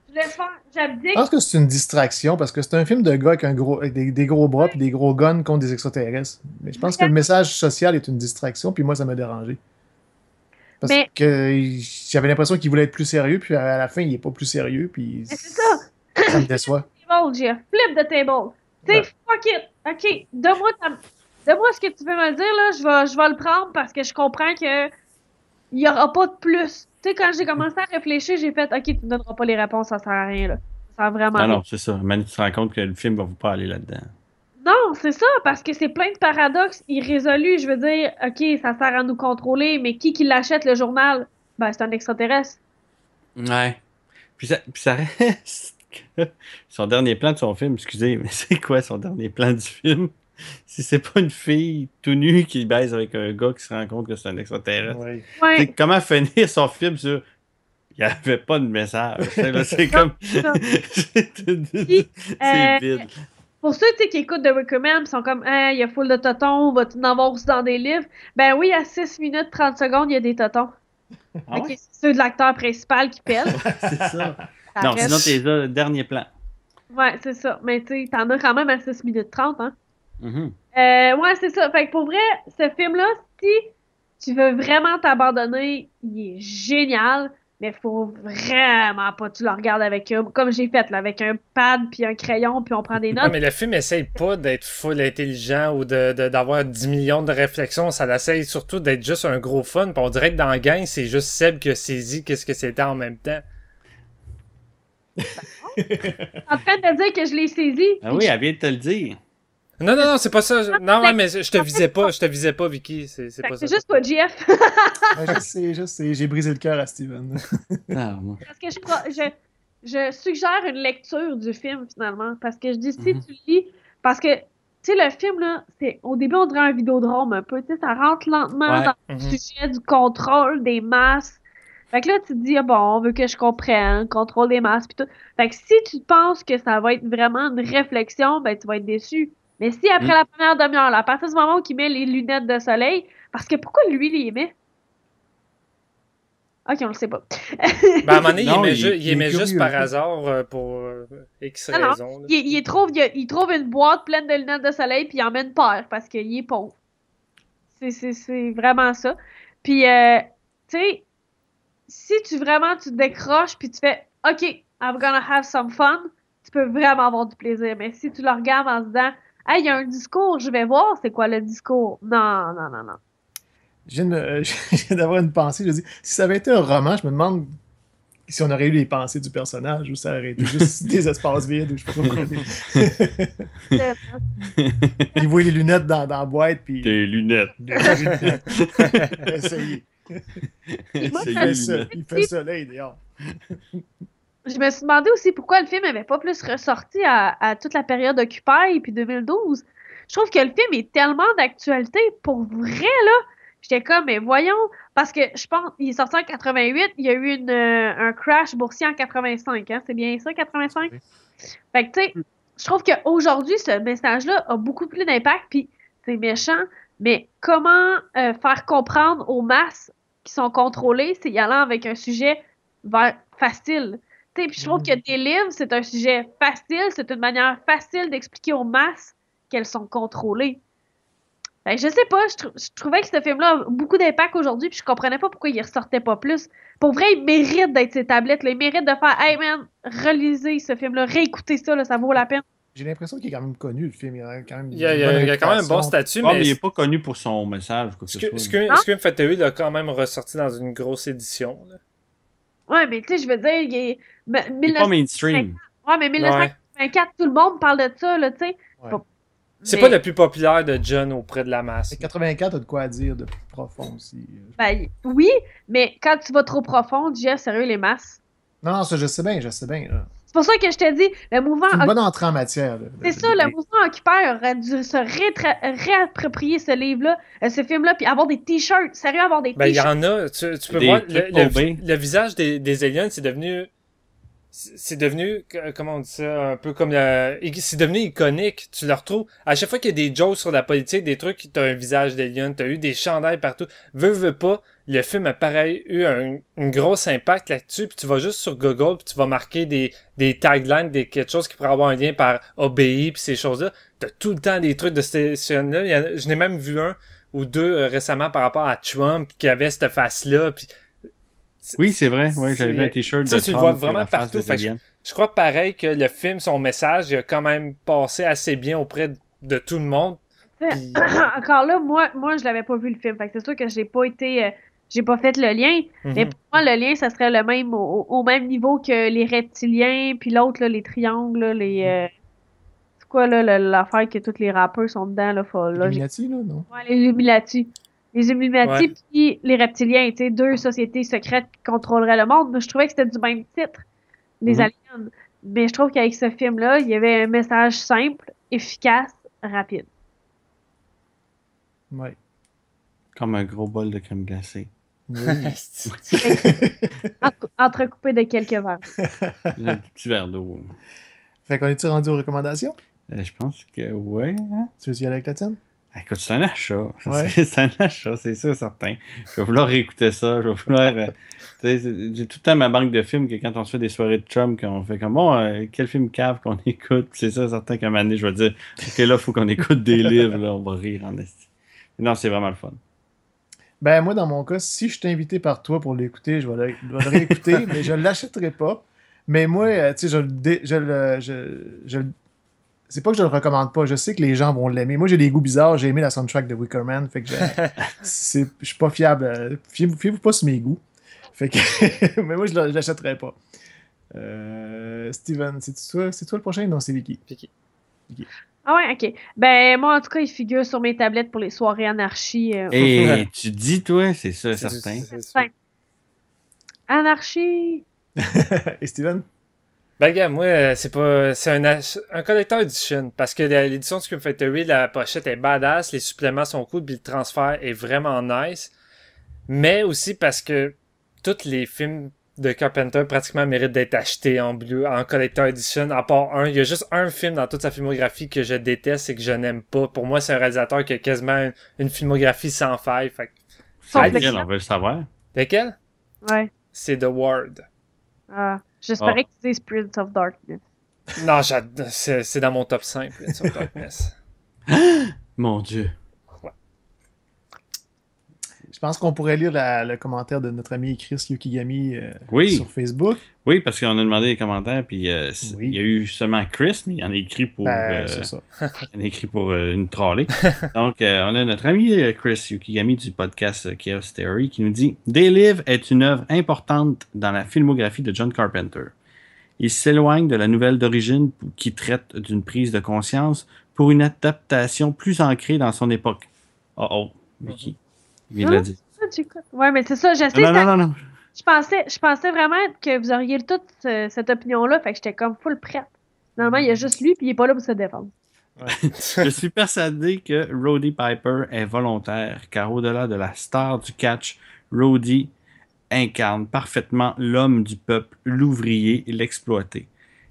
Je laisse faire, j'abdique. Je pense que c'est une distraction parce que c'est un film de gars avec des gros bras et des gros guns contre des extraterrestres. Mais je pense que le message social est une distraction, puis moi, ça m'a dérangé. Parce que j'avais l'impression qu'il voulait être plus sérieux, puis à la fin, il est pas plus sérieux, puis c'est ça. Ça me déçoit. Flip the table. Tu sais, fuck it. OK, donne-moi ce que tu veux me dire, là, je vais le prendre parce que je comprends que il y aura pas de plus. Tu sais, quand j'ai commencé à réfléchir, j'ai fait, OK, tu me donneras pas les réponses, ça sert à rien, là. Ça sert vraiment à rien. Non, c'est ça. Mais tu te rends compte que le film va vous pas aller là-dedans. Non, c'est ça, parce que c'est plein de paradoxes irrésolus. Je veux dire, OK, ça sert à nous contrôler, mais qui l'achète, le journal? Ben, c'est un extraterrestre. Ouais. Puis ça reste que son dernier plan de son film, excusez, mais c'est quoi son dernier plan du film? Si c'est pas une fille tout nue qui baise avec un gars qui se rend compte que c'est un extraterrestre. Ouais. Comment finir son film sur... Il n'y avait pas de message. C'est comme... c'est vide. Pour ceux qui écoutent The Recommend, ils sont comme il y a full de totons, va-tu en avoir aussi dans des livres? Ben oui, à 6 minutes 30 secondes, il y a des totons. Ah ouais? C'est ceux de l'acteur principal qui pèle. C'est ça. Non, sinon t'es là, le dernier plan. Ouais, c'est ça. Mais tu sais, t'en as quand même à 6 minutes 30, hein? Mm-hmm. Ouais, c'est ça. Fait que pour vrai, ce film-là, si tu veux vraiment t'abandonner, il est génial. Mais faut vraiment pas que tu le regardes avec comme j'ai fait, là, avec un pad puis un crayon puis on prend des notes. Non, mais le film essaye pas d'être full intelligent ou d'avoir 10 millions de réflexions. Ça l'essaye surtout d'être juste un gros fun. Puis on dirait que dans la gang, c'est juste Seb qui a saisi qu'est-ce que c'était en même temps. En train de dire que je l'ai saisi. Ah oui, elle vient de te le dire. Non, c'est pas ça. Non, ouais, mais je te visais pas, Vicky. C'est pas ça. C'est juste pas GF. Je sais, j'ai brisé le cœur à Steven. Parce que je suggère une lecture du film, finalement. Parce que je dis, si tu lis... Parce que, tu sais, le film, là, au début, on dirait un vidéodrome un peu. Tu sais, ça rentre lentement dans le sujet du contrôle des masses. Fait que là, tu te dis, bon, on veut que je comprenne, contrôle des masses, pis tout. Fait que si tu penses que ça va être vraiment une réflexion, ben, tu vas être déçu. Mais si après la première demi-heure, là, à partir du moment où il met les lunettes de soleil, parce que pourquoi lui, il les met? Ok, on le sait pas. Ben, à un moment donné, il aimait juste par hasard pour X raisons. Il trouve une boîte pleine de lunettes de soleil, puis il en met une paire, parce qu'il est pauvre. C'est vraiment ça. Puis, tu sais, si tu te décroches, puis tu fais « OK, I'm gonna have some fun », tu peux vraiment avoir du plaisir. Mais si tu le regardes en se disant « Hey, il y a un discours, je vais voir c'est quoi le discours », non. je viens d'avoir une pensée. Je dis, si ça avait été un roman, je me demande si on aurait eu les pensées du personnage ou ça aurait été juste des espaces vides ou je sais pas pourquoi. Il voit les lunettes dans la boîte puis Tes lunettes. des lunettes. Essayez. Il fait soleil dehors. Je me suis demandé aussi pourquoi le film avait pas plus ressorti à toute la période Occupy puis 2012. Je trouve que le film est tellement d'actualité. Pour vrai, là, j'étais comme, mais voyons, parce que je pense, il est sorti en 88, il y a eu un crash boursier en 85, hein, c'est bien ça, 85? Oui. Fait que, tu sais, je trouve qu'aujourd'hui, ce message-là a beaucoup plus d'impact, puis c'est méchant, mais comment faire comprendre aux masses qui sont contrôlées, c'est y allant avec un sujet facile. Tu sais, puis je trouve que des livres, c'est un sujet facile, c'est une manière facile d'expliquer aux masses qu'elles sont contrôlées. Ben, je sais pas, je trouvais que ce film-là a beaucoup d'impact aujourd'hui, puis je comprenais pas pourquoi il ressortait pas plus. Pour vrai, il mérite d'être ses tablettes, là. Il mérite de faire, hey man, relisez ce film-là, réécoutez ça, là, ça vaut la peine. J'ai l'impression qu'il est quand même connu, le film. Il a quand même Il y a quand même un bon statut, mais mais il est pas connu pour son message. Quoi que ce soit. Scream Factory l'a quand même ressorti dans une grosse édition. Là. Ouais, mais tu sais, je veux dire, il est. Il est pas mainstream. Ouais, mais 1984, tout le monde parle de ça, là, tu sais. Ouais. C'est pas le plus populaire de John auprès de la masse. 84 a de quoi dire de plus profond aussi. Ben, oui, mais quand tu vas trop profond, Jeff, sérieux, les masses. Non, ça, je sais bien. Là. C'est pour ça que je te dis, le mouvement. C'est une bonne entrée en matière. Là, c'est ça, le mouvement Occupy aurait dû se réapproprier ce livre-là, ce film-là, puis avoir des t-shirts. Sérieux, avoir des ben, il y t-shirts. en a. Tu peux voir, le visage des aliens, c'est devenu. C'est devenu, comment on dit ça, un peu comme c'est devenu iconique. Tu le retrouves. À chaque fois qu'il y a des jokes sur la politique, des trucs, t'as un visage d'alien, t'as eu des chandails partout. Veux pas, le film a pareil eu un gros impact là-dessus, puis tu vas juste sur Google, puis tu vas marquer des taglines, quelque chose qui pourrait avoir un lien par OBI, puis ces choses-là. T'as tout le temps des trucs de cette scène-là. Je n'ai même vu un ou deux récemment par rapport à Trump, qui avait cette face-là, puis oui, c'est vrai. Ouais, j'avais vu un t-shirt de Trump. Tu le vois vraiment partout. Je crois pareil que le film, son message, il a quand même passé assez bien auprès de tout le monde. Puis... Encore là, moi, je l'avais pas vu le film. Fait que c'est sûr que j'ai pas été. J'ai pas fait le lien. Mais pour moi, le lien, ça serait le même au même niveau que les reptiliens, puis l'autre, là, les triangles, là, les. C'est quoi, là, l'affaire que tous les rappeurs sont dedans, là? Les Illuminati, là, non? Ouais, les Illuminati. Les Illuminati puis les reptiliens, tu sais, deux sociétés secrètes qui contrôleraient le monde. Mais je trouvais que c'était du même titre, les aliens. Mais je trouve qu'avec ce film-là, il y avait un message simple, efficace, rapide. Ouais. Comme un gros bol de crème glacée. Oui. Entrecoupé de quelques verres. Un petit verre d'eau. Fait qu'on est-tu rendu aux recommandations? Je pense que ouais. Hein? Tu veux y aller avec la tienne? Écoute, c'est un achat. Ouais. C'est un achat, c'est sûr, certain. Je vais vouloir réécouter ça. Je vais vouloir. J'ai tout le temps ma banque de films que quand on se fait des soirées de chum, qu'on fait comme bon, quel film cave qu'on écoute. C'est ça, certain qu'à un moment donné, je vais dire ok, là, il faut qu'on écoute des livres, là, on va rire en esti. Non, c'est vraiment le fun. Ben, moi, dans mon cas, si je t'ai invité par toi pour l'écouter, je vais le réécouter, mais je ne l'achèterai pas. Mais moi, tu sais, c'est pas que je le recommande pas, je sais que les gens vont l'aimer. Moi, j'ai des goûts bizarres, j'ai aimé la soundtrack de Wicker Man, fait que je suis pas fiable. Fiez-vous pas sur mes goûts. Fait que, mais moi, je l'achèterai pas. Steven, c'est toi le prochain? Non, c'est Vicky. Ah ouais, ok. Ben, moi, en tout cas, il figure sur mes tablettes pour les soirées anarchie. Et tu dis, toi, c'est ça, certain. Anarchie! Et Steven? Ben, gars, moi, c'est un collector edition. Parce que l'édition de Scream Factory, la pochette est badass, les suppléments sont cool, puis le transfert est vraiment nice. Mais aussi parce que tous les films de Carpenter pratiquement méritent d'être achetés en bleu, en collector edition, à part un. Il y a juste un film dans toute sa filmographie que je déteste et que je n'aime pas. Pour moi, c'est un réalisateur qui a quasiment une filmographie sans faille. Fait que... C'est lequel, on veut le savoir. Lequel? Ouais. C'est The Ward. Ah, j'espérais que c'était Prince of Darkness. Non, c'est dans mon top 5, Prince of Darkness. Mon Dieu. Je pense qu'on pourrait lire le commentaire de notre ami Chris Yukigami Oui. sur Facebook. Oui, parce qu'on a demandé les commentaires, puis Oui. il y a eu seulement Chris, mais il en a écrit pour, C'est ça. il en a écrit pour une trollée. Donc, on a notre ami Chris Yukigami du podcast Chaos Theory qui nous dit « They Live est une œuvre importante dans la filmographie de John Carpenter. Il s'éloigne de la nouvelle d'origine qui traite d'une prise de conscience pour une adaptation plus ancrée dans son époque. » Oh, Vicky, il vient de le dire. Ouais, mais c'est ça, je sais. Non. Je pensais vraiment que vous auriez toute cette opinion-là, fait que j'étais comme full prête. Finalement, il y a juste lui, puis il est pas là pour se défendre. Je suis persuadé que Roddy Piper est volontaire, car au-delà de la star du catch, Roddy incarne parfaitement l'homme du peuple, l'ouvrier et l'exploité.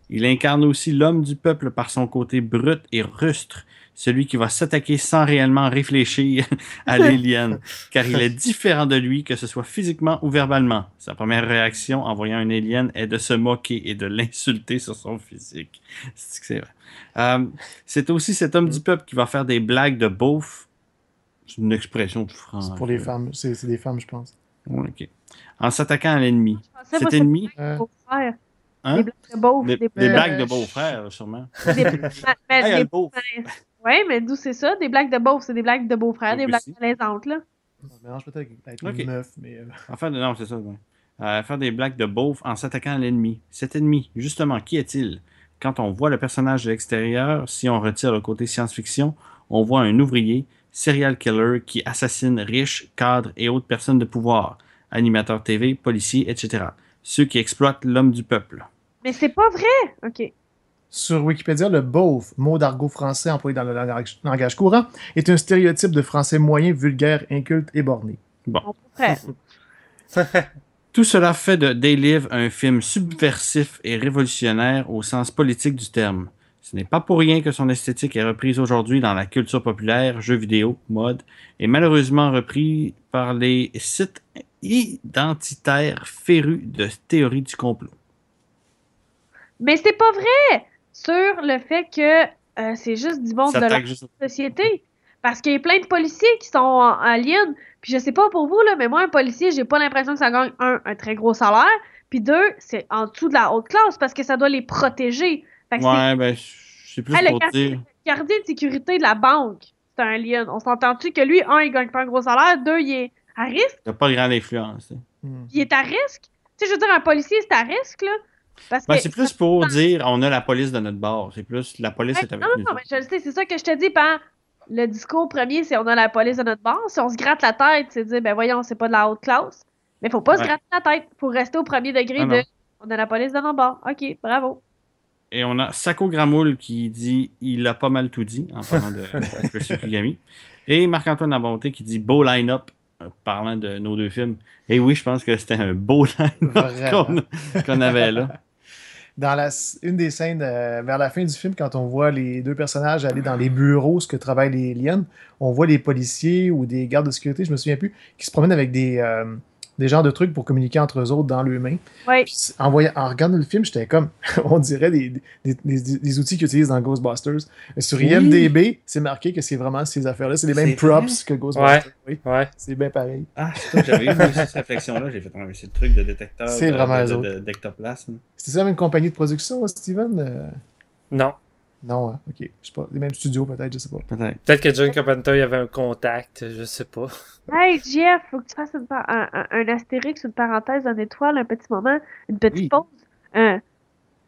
Il incarne aussi l'homme du peuple par son côté brut et rustre, celui qui va s'attaquer sans réellement réfléchir à l'alien, car il est différent de lui, que ce soit physiquement ou verbalement. Sa première réaction en voyant un alien est de se moquer et de l'insulter sur son physique. C'est vrai. C'est aussi cet homme du peuple qui va faire des blagues de beauf. C'est une expression de France. C'est pour les femmes. C'est des femmes, je pense. Ok. En s'attaquant à l'ennemi. Cet Cet ennemi... Hein? Des blagues de beauf. Des blagues de beau-frère, sûrement. Le beauf. Oui, mais d'où c'est ça? Des blagues de beauf, c'est des blagues de beau-frère, des blagues malaisantes, là. On mélange peut-être avec une meuf, mais... Non, c'est ça. Ouais. Faire des blagues de beauf en s'attaquant à l'ennemi. Cet ennemi, justement, qui est-il? Quand on voit le personnage de l'extérieur, si on retire le côté science-fiction, on voit un ouvrier, serial killer qui assassine riches, cadres et autres personnes de pouvoir, animateurs TV, policiers, etc. Ceux qui exploitent l'homme du peuple. Mais c'est pas vrai! OK. Sur Wikipédia, le beauf, mot d'argot français employé dans le langage courant, est un stéréotype de français moyen, vulgaire, inculte et borné. Bon. Tout cela fait de They Live un film subversif et révolutionnaire au sens politique du terme. Ce n'est pas pour rien que son esthétique est reprise aujourd'hui dans la culture populaire, jeux vidéo, mode, et malheureusement repris par les sites identitaires férus de théories du complot. Mais c'est pas vrai sur le fait que c'est juste du monde de la société. Parce qu'il y a plein de policiers qui sont aliens. Puis je sais pas pour vous, là, mais moi, un policier, j'ai pas l'impression que ça gagne, un très gros salaire. Puis deux, c'est en dessous de la haute classe parce que ça doit les protéger. Fait que c'est plus pour dire... Le gardien de sécurité de la banque, c'est un alien. On s'entend-tu que lui, il gagne pas un gros salaire. Deux, il est à risque. Il n'a pas grande influence. Il est à risque. Tu sais, je veux dire, un policier, c'est à risque, là. Parce que c'est plus pour dire on a la police de notre bord. C'est plus la police est avec nous. Non, mais je le sais, c'est ça que je te dis. Le discours premier, c'est on a la police de notre bord. Si on se gratte la tête, c'est dire ben voyons, c'est pas de la haute classe. Mais faut pas se gratter la tête. Faut rester au premier degré de on a la police de notre bord. OK, bravo. Et on a Sako Gramoul qui dit il a pas mal tout dit en parlant de Chris Yukigami. Et Marc-Antoine Labonté qui dit beau line-up parlant de nos deux films. Et oui, je pense que c'était un beau line-up qu'on avait là. Dans une des scènes, vers la fin du film, quand on voit les deux personnages aller dans les bureaux, ce que travaillent les aliens, on voit les policiers ou des gardes de sécurité, je me souviens plus, qui se promènent avec des genres de trucs pour communiquer entre eux autres dans leurs mains. Oui. Puis, en regardant le film, j'étais comme, on dirait des outils qu'ils utilisent dans Ghostbusters. Sur IMDb, c'est marqué que c'est vraiment ces affaires-là. C'est les mêmes props que Ghostbusters. Ouais. C'est bien pareil. Ah, j'avais eu cette réflexion-là. J'ai fait, c'est le truc de détecteur d'ectoplasme. C'était ça la même compagnie de production, Steven? Non. Non, hein? Ok. Je sais pas. Les mêmes studios, peut-être, je sais pas. Peut-être que John Carpenter y avait un contact, je sais pas. Hey, Jeff, faut que tu fasses un astérix, une parenthèse, une étoile, un petit moment, une petite pause, un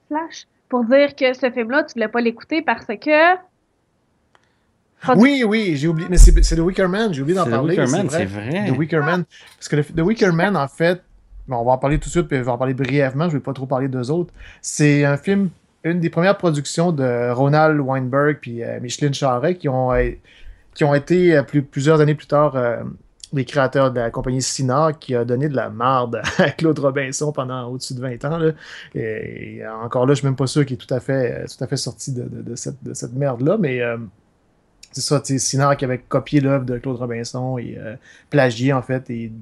flash, pour dire que ce film-là, tu voulais pas l'écouter parce que... Oui, j'ai oublié. Mais c'est The Wicker Man, j'ai oublié d'en parler. C'est vrai. The Wicker Man. Parce que The Wicker Man, en fait, on va en parler tout de suite, puis je vais en parler brièvement, je vais pas trop parler d'eux autres. C'est un film, une des premières productions de Ronald Weinberg puis Micheline Charest qui ont été plusieurs années plus tard les créateurs de la compagnie Cinar qui a donné de la marde à Claude Robinson pendant au-dessus de 20 ans. Là. Et encore là, je suis même pas sûr qu'il est tout à fait sorti de cette merde-là, mais c'est ça, Cinar qui avait copié l'œuvre de Claude Robinson et plagié en fait et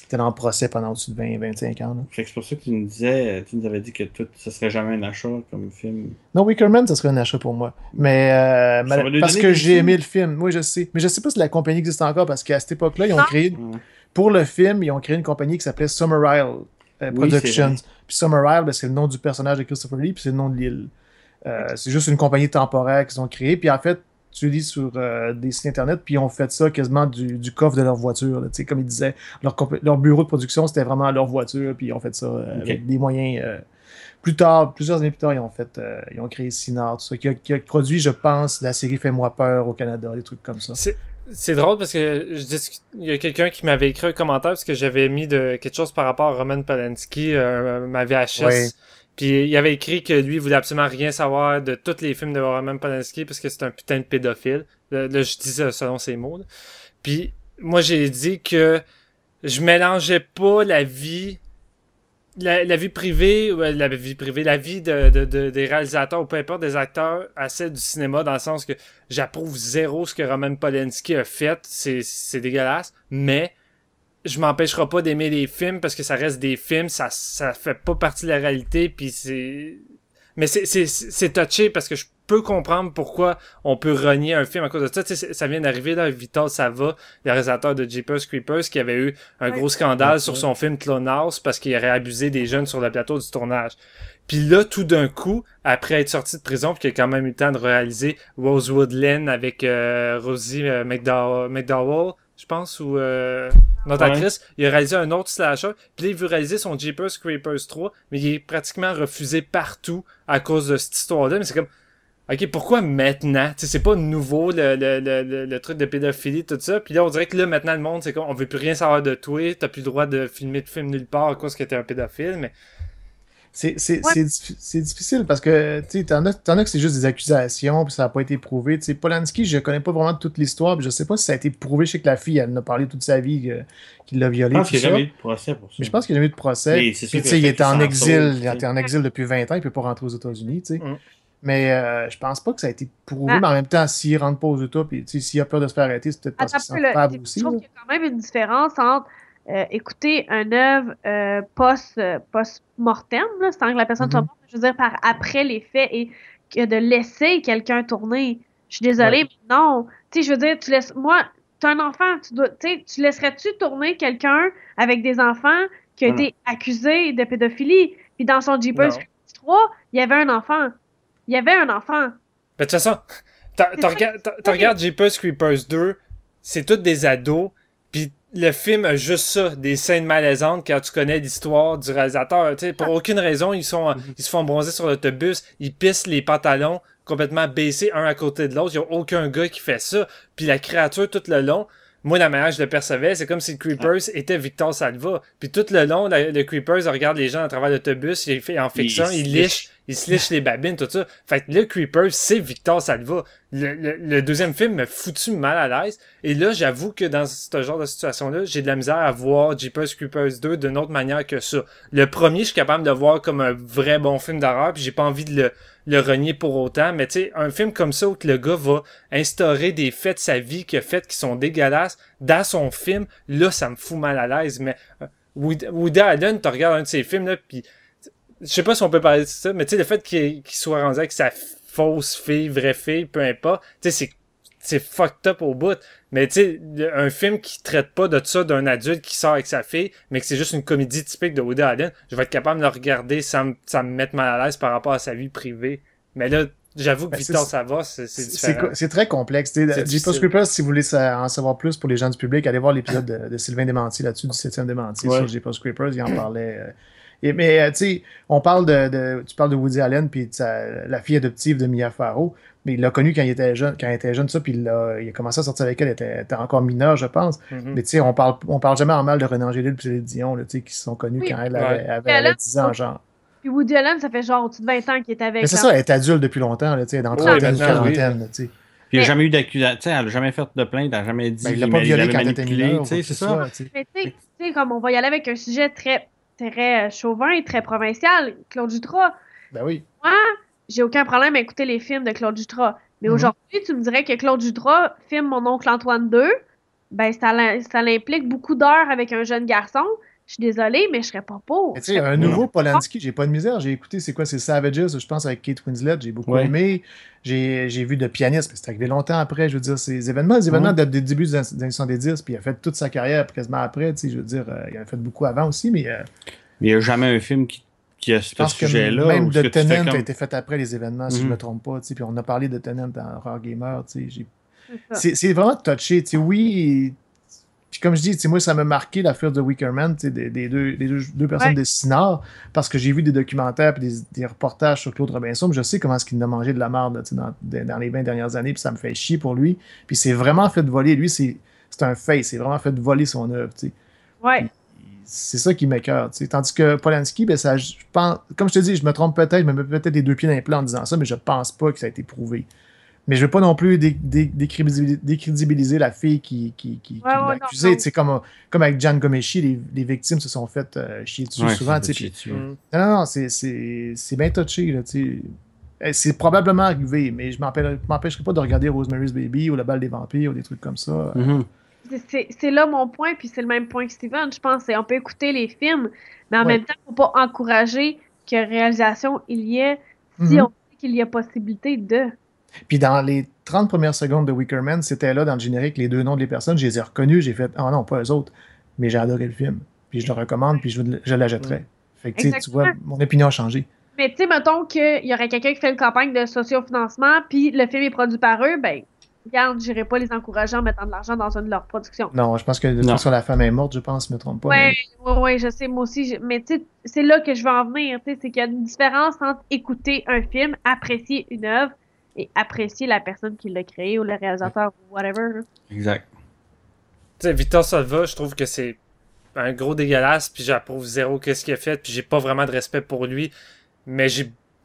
était en procès pendant au-dessus de 20-25 ans. Fait que c'est pour ça que tu nous avais dit que ce serait jamais un achat comme film. Non, Wicker Man, ça serait un achat pour moi. Mais parce que j'ai aimé le film. Oui, je sais. Mais je sais pas si la compagnie existe encore parce qu'à cette époque-là, ils ont créé pour le film, ils ont créé une compagnie qui s'appelait Summer Isle Productions. Puis Summer Isle, ben, c'est le nom du personnage de Christopher Lee, puis c'est le nom de l'île. C'est juste une compagnie temporaire qu'ils ont créée. Puis en fait, tu lis sur des sites internet, puis ils ont fait ça quasiment du coffre de leur voiture. Là, comme ils disaient, leur bureau de production, c'était vraiment leur voiture, puis ils ont fait ça avec des moyens. Plus tard, plusieurs années plus tard, ils ont créé Cinar, tout ça, qui a produit, je pense, la série Fais-moi peur au Canada, des trucs comme ça. C'est drôle parce que il y a quelqu'un qui m'avait écrit un commentaire parce que j'avais mis quelque chose par rapport à Roman Polanski, ma VHS. Oui. Puis il avait écrit que lui, il voulait absolument rien savoir de tous les films de Roman Polanski parce que c'est un putain de pédophile. Là, je dis ça selon ses mots. Là. Puis moi, j'ai dit que je mélangeais pas la vie privée, la vie des réalisateurs ou peu importe des acteurs à celle du cinéma, dans le sens que j'approuve zéro ce que Roman Polanski a fait, c'est dégueulasse, mais je m'empêcherai pas d'aimer les films parce que ça reste des films, ça fait pas partie de la réalité, puis mais c'est touché parce que je peux comprendre pourquoi on peut renier un film à cause de ça. Tu sais, ça vient d'arriver là, Vital Sava, le réalisateur de Jeepers Creepers, qui avait eu un gros scandale sur son film Clone House parce qu'il aurait abusé des jeunes sur le plateau du tournage. Puis là, tout d'un coup, après être sorti de prison, puis qu'il a quand même eu le temps de réaliser Rosewood Lane avec Rosie McDowell, je pense, ou notre actrice, il a réalisé un autre slasher, puis là, il veut réaliser son Jeepers Creepers 3, mais il est pratiquement refusé partout à cause de cette histoire-là, mais c'est comme, ok, pourquoi maintenant? Tu sais, c'est pas nouveau, le truc de pédophilie, tout ça, puis là, on dirait que là, maintenant, le monde, c'est comme, on veut plus rien savoir de toi, t'as plus le droit de filmer de film nulle part à cause que t'es un pédophile, mais... C'est difficile parce que tu sais, t'en as que c'est juste des accusations puis ça n'a pas été prouvé. Tu sais, Polanski, je connais pas vraiment toute l'histoire, puis je sais pas si ça a été prouvé. Je sais que la fille, elle en a parlé toute sa vie qu'il l'a violée. Je pense qu'il n'y a jamais eu de procès pour ça. Mais je pense qu'il n'y a jamais eu de procès. Puis, tu sais, il était en exil. Il était en exil depuis 20 ans, il peut pas rentrer aux États-Unis, tu sais. Mais je pense pas que ça a été prouvé, mais en même temps, s'il rentre pas aux États, puis s'il a peur de se faire arrêter, c'est peut-être parce qu'il s'en capable aussi. Je trouve qu'il y a quand même une différence entre écouter une œuvre post-mortem, sans que la personne soit morte, je veux dire, par après les faits, et que de laisser quelqu'un tourner. Je suis désolée, mais non. Tu sais, je veux dire, tu as un enfant, tu laisserais-tu tourner quelqu'un avec des enfants qui a été accusé de pédophilie? Puis dans son Jeepers 3, il y avait un enfant. Il y avait un enfant. Ben, de toute façon, tu regardes Jeepers Creepers 2, c'est tous des ados, puis le film a juste ça, des scènes malaisantes quand tu connais l'histoire du réalisateur. Tu sais, pour aucune raison, ils se font bronzer sur l'autobus, ils pissent les pantalons complètement baissés un à côté de l'autre. Il n'y a aucun gars qui fait ça. Puis la créature, tout le long, moi, la manière que je le percevais, c'est comme si le Creepers était Victor Salva. Puis tout le long, le Creepers regarde les gens à travers l'autobus, il fait en fiction, il se liche les babines, tout ça. Fait que le Creepers, c'est Victor Salva. Le deuxième film m'a foutu mal à l'aise. Et là, j'avoue que dans ce genre de situation-là, j'ai de la misère à voir Jeepers Creepers 2 d'une autre manière que ça. Le premier, je suis capable de le voir comme un vrai bon film d'horreur, puis j'ai pas envie de le renier pour autant, mais tu sais, un film comme ça où le gars va instaurer des faits de sa vie qu'il a fait qui sont dégueulasses dans son film, là, ça me fout mal à l'aise, mais Woody Allen, tu regardes un de ses films, là, pis je sais pas si on peut parler de ça, mais tu sais, le fait qu'il soit rendu avec sa fausse fille, vraie fille, peu importe, tu sais, c'est fucked up au bout. Mais tu sais, un film qui traite pas de ça d'un adulte qui sort avec sa fille, mais que c'est juste une comédie typique de Woody Allen, je vais être capable de le regarder sans me mettre mal à l'aise par rapport à sa vie privée. Mais là, j'avoue que Victor Sava, c'est différent. C'est très complexe. Jeepers Creepers, si vous voulez en savoir plus pour les gens du public, allez voir l'épisode de Sylvain Desmentiers là-dessus, du 7e Desmentiers sur Jeepers Creepers, il en parlait... mais tu sais, tu parles de Woody Allen puis la fille adoptive de Mia Farrow, mais il l'a connue quand il était jeune, ça, puis il a commencé à sortir avec elle, elle était encore mineure, je pense. Mais tu sais, on parle jamais en mal de René Angélil et Céline Dion, tu sais, qui se sont connus quand elle avait 10 ans, genre. Puis Woody Allen, ça fait genre au-dessus de 20 ans qu'il est avec. Mais c'est ça, elle est adulte depuis longtemps, tu sais, dans trentaine, quarantaine, tu sais. Puis il n'a jamais eu d'accusation, tu sais, elle n'a jamais fait de plainte, elle n'a jamais dit qu'il l'avait manipulé, tu sais, c'est ça. Mais tu sais, comme on va y aller avec un sujet très chauvin et très provincial, Claude Jutras. Ben oui. Moi, j'ai aucun problème à écouter les films de Claude Jutras. Mais aujourd'hui, tu me dirais que Claude Jutras filme Mon oncle Antoine 2, ben ça l'implique beaucoup d'heures avec un jeune garçon. Je suis désolée, mais je serais pas pour. Tu sais, un nouveau Polanski, j'ai pas de misère. J'ai écouté, c'est quoi, c'est Savages, je pense, avec Kate Winslet. J'ai beaucoup aimé. J'ai vu The Pianist, mais c'est arrivé longtemps après. Je veux dire, ces événements datent des débuts des années 70, puis il a fait toute sa carrière quasiment après. Tu sais, je veux dire, il a fait beaucoup avant aussi, mais. Il n'y a jamais un film qui a ce sujet-là. Même The Tenant a été fait après les événements, si je me trompe pas. Tu sais, puis on a parlé de Tenant dans Horror Gamer. Tu sais, c'est vraiment touché. Tu sais, oui. Puis comme je dis, moi, ça m'a marqué l'affaire de Wicker Man, des deux personnes de Sinard, parce que j'ai vu des documentaires et des reportages sur Claude Robinson, mais je sais comment est-ce qu'il a mangé de la merde dans les 20 dernières années, puis ça me fait chier pour lui. Puis c'est vraiment fait voler. Lui, c'est un fait, c'est vraiment fait voler son œuvre. Ouais. C'est ça qui m'écoeure. Tandis que Polanski, ben, ça, je pense, comme je te dis, je me trompe peut-être, je me mets peut-être les deux pieds dans les plats en disant ça, mais je pense pas que ça a été prouvé. Mais je veux pas non plus décrédibiliser la fille qui l'a accusée. Comme avec Gian Gomeshi, les victimes se sont fait chier dessus souvent. Non, c'est bien touché. Là, c'est probablement arrivé, mais je m'empêcherai pas de regarder Rosemary's Baby ou La Balle des Vampires ou des trucs comme ça. C'est là mon point, puis c'est le même point que Steven. Je pense on peut écouter les films, mais en même temps, il ne faut pas encourager que réalisation il y ait si on sait qu'il y a possibilité de. Puis dans les 30 premières secondes de Wicker Man, c'était là dans le générique les deux noms des personnes, je les ai reconnus, j'ai fait « Ah non, pas eux autres », mais j'ai adoré le film. Puis je le recommande, puis je l'achèterai. Fait que tu vois, mon opinion a changé. Mais tu sais, mettons qu'il y aurait quelqu'un qui fait une campagne de sociofinancement, puis le film est produit par eux, ben, regarde, j'irai pas les encourager en mettant de l'argent dans une de leurs productions. Non, je pense que de toute façon, la femme est morte, je pense, je me trompe pas. Oui, je sais, moi aussi. Mais tu sais, c'est là que je veux en venir, tu sais, c'est qu'il y a une différence entre écouter un film, apprécier une œuvre, et apprécier la personne qui l'a créé ou le réalisateur ou whatever. Exact. Tu sais, Victor Salva, je trouve que c'est un gros dégueulasse, puis j'approuve zéro qu'est-ce qu'il a fait, puis j'ai pas vraiment de respect pour lui, mais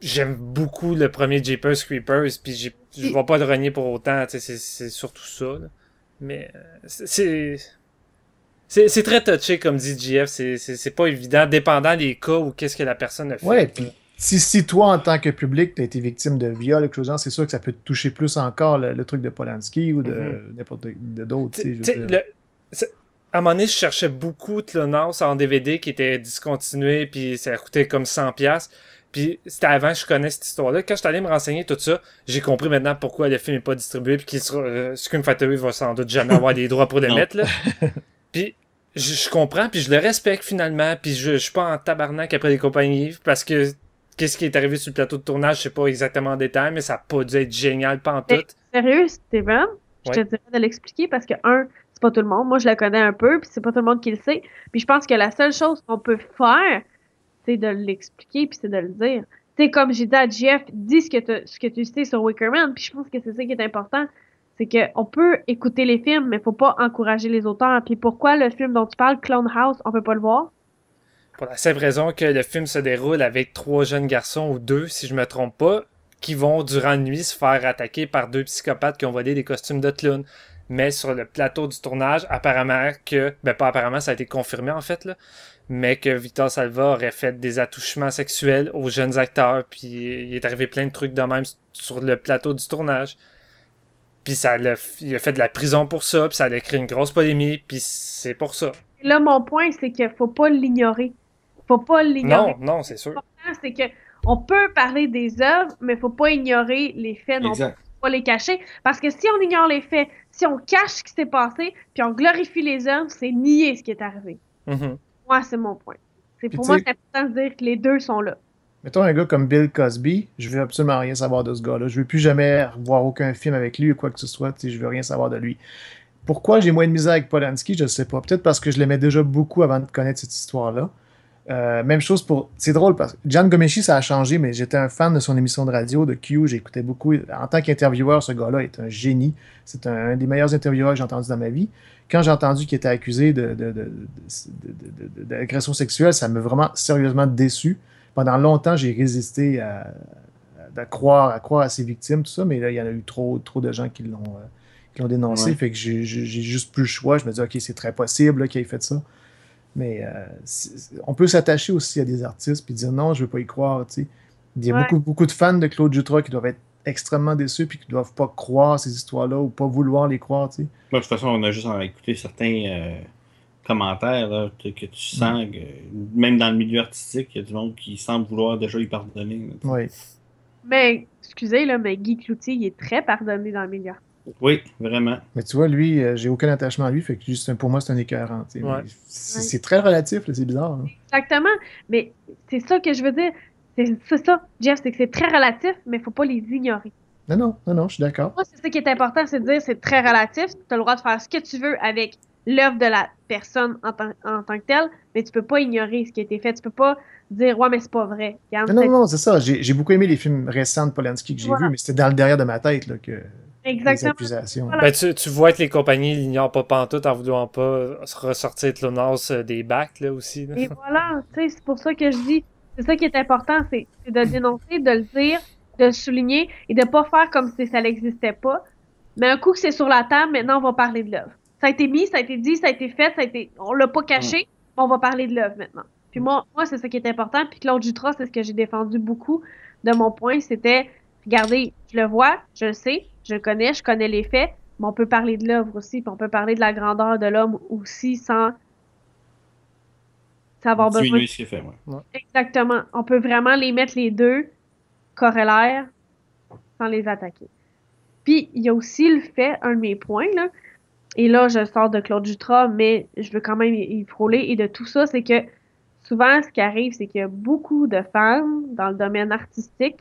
j'aime beaucoup le premier Jeepers Creepers, puis je vais pas le renier pour autant, tu sais, c'est surtout ça. Là. Mais c'est très touché, comme dit JF, c'est pas évident, dépendant des cas ou qu'est-ce que la personne a fait. Ouais, puis si toi, en tant que public, tu as été victime de viol, quelque chose, c'est sûr que ça peut te toucher plus encore le truc de Polanski ou de n'importe d'autres. À un moment donné, je cherchais beaucoup Clonos en DVD qui était discontinué, puis ça coûtait comme 100$. Puis c'était avant que je connaisse cette histoire-là. Quand je suis allé me renseigner tout ça, j'ai compris maintenant pourquoi le film n'est pas distribué, puis qu'il Scream Factory va sans doute jamais avoir les droits pour le mettre. Là. Puis je comprends, puis je le respecte finalement, puis je suis pas en tabarnak après les compagnies, parce que qu'est-ce qui est arrivé sur le plateau de tournage, je sais pas exactement en détail, mais ça n'a pas dû être génial pantoute. Sérieux, Steven? Je te dirais de l'expliquer parce que, c'est pas tout le monde. Moi, je le connais un peu, puis c'est pas tout le monde qui le sait. Puis je pense que la seule chose qu'on peut faire, c'est de l'expliquer, puis c'est de le dire. Tu sais, comme j'ai dit à Jeff, dis ce que tu sais sur Wicker Man, puis je pense que c'est ça qui est important. C'est qu'on peut écouter les films, mais faut pas encourager les auteurs. Puis pourquoi le film dont tu parles, Clone House, on peut pas le voir? Pour la simple raison que le film se déroule avec 3 jeunes garçons, ou 2, si je me trompe pas, qui vont, durant la nuit, se faire attaquer par 2 psychopathes qui ont volé des costumes de clown. Mais sur le plateau du tournage, apparemment que... Ben, pas apparemment, ça a été confirmé, en fait, là. Mais que Victor Salva aurait fait des attouchements sexuels aux jeunes acteurs, puis il est arrivé plein de trucs de même sur le plateau du tournage. Puis il a fait de la prison pour ça, puis ça a créé une grosse polémique, puis c'est pour ça. Là, mon point, c'est qu'il faut pas l'ignorer. Faut pas l'ignorer. Non, c'est sûr. L'important, c'est que on peut parler des œuvres, mais faut pas ignorer les faits non plus. Faut pas les cacher. Parce que si on ignore les faits, si on cache ce qui s'est passé, puis on glorifie les œuvres, c'est nier ce qui est arrivé. Moi, c'est mon point. Pour moi, c'est important de dire que les deux sont là. Mettons un gars comme Bill Cosby, je veux absolument rien savoir de ce gars-là. Je veux plus jamais voir aucun film avec lui ou quoi que ce soit. Je veux rien savoir de lui. Pourquoi j'ai moins de misère avec Polanski, je ne sais pas. Peut-être parce que je l'aimais déjà beaucoup avant de connaître cette histoire-là. Même chose pour... C'est drôle parce que Gian Gomeshi, ça a changé, mais j'étais un fan de son émission de radio, de Q. J'écoutais beaucoup. En tant qu'intervieweur, ce gars-là est un génie. C'est un des meilleurs intervieweurs que j'ai entendu dans ma vie. Quand j'ai entendu qu'il était accusé d'agression sexuelle, ça m'a vraiment sérieusement déçu. Pendant longtemps, j'ai résisté à croire à ses victimes, tout ça, mais là, il y en a eu trop de gens qui l'ont dénoncé, fait que j'ai juste plus le choix. Je me dis, OK, c'est très possible qu'il ait fait ça. Mais on peut s'attacher aussi à des artistes puis dire non, je veux pas y croire. T'sais. Il y a beaucoup de fans de Claude Jutras qui doivent être extrêmement déçus puis qui doivent pas croire ces histoires-là ou pas vouloir les croire. T'sais. De toute façon, on a juste à écouter certains commentaires là, que tu sens, que, même dans le milieu artistique, il y a du monde qui semble vouloir déjà y pardonner. Là, Oui. Mais, excusez, là, mais Guy Cloutier, il est très pardonné dans le milieu. Oui, vraiment. Mais tu vois, lui, j'ai aucun attachement à lui, fait que juste, pour moi, c'est un écœurant. Tu sais, Ouais. mais c'est très relatif, là, c'est bizarre. Hein. Exactement. Mais c'est ça que je veux dire. C'est ça, Jeff, c'est que c'est très relatif, mais faut pas les ignorer. Non, je suis d'accord. Moi, c'est ça qui est important, c'est de dire c'est très relatif. Tu as le droit de faire ce que tu veux avec l'œuvre de la personne en tant que telle, mais tu peux pas ignorer ce qui a été fait. Tu peux pas dire ouais, mais c'est pas vrai. Regarde, Non, c'est ça. J'ai beaucoup aimé les films récents de Polanski que j'ai vus, mais c'était dans le derrière de ma tête là, que Exactement. les accusations. Voilà. Ben, tu vois que les compagnies l'ignorent pas pantoute en voulant pas ressortir Clonas des bacs, là, aussi. Là. Et voilà, tu sais, c'est pour ça que je dis, c'est ça qui est important, c'est de le dénoncer, de le dire, de le souligner et de pas faire comme si ça n'existait pas. Mais un coup que c'est sur la table, maintenant on va parler de l'œuvre. Ça a été mis, ça a été dit, ça a été fait, on l'a pas caché, mais on va parler de l'œuvre maintenant. Puis moi c'est ça qui est important. Puis Claude Jutras, c'est ce que j'ai défendu beaucoup de mon point, c'était, regardez, je le vois, je le sais, je le connais, je connais les faits, mais on peut parler de l'œuvre aussi, puis on peut parler de la grandeur de l'homme aussi sans avoir besoin. Diminuer ce qui est fait, ouais. Exactement. On peut vraiment les mettre les deux corrélaires sans les attaquer. Puis, il y a aussi le fait, un de mes points, là, et là, je sors de Claude Jutras, mais je veux quand même y frôler, et de tout ça, c'est que souvent, ce qui arrive, c'est qu'il y a beaucoup de femmes dans le domaine artistique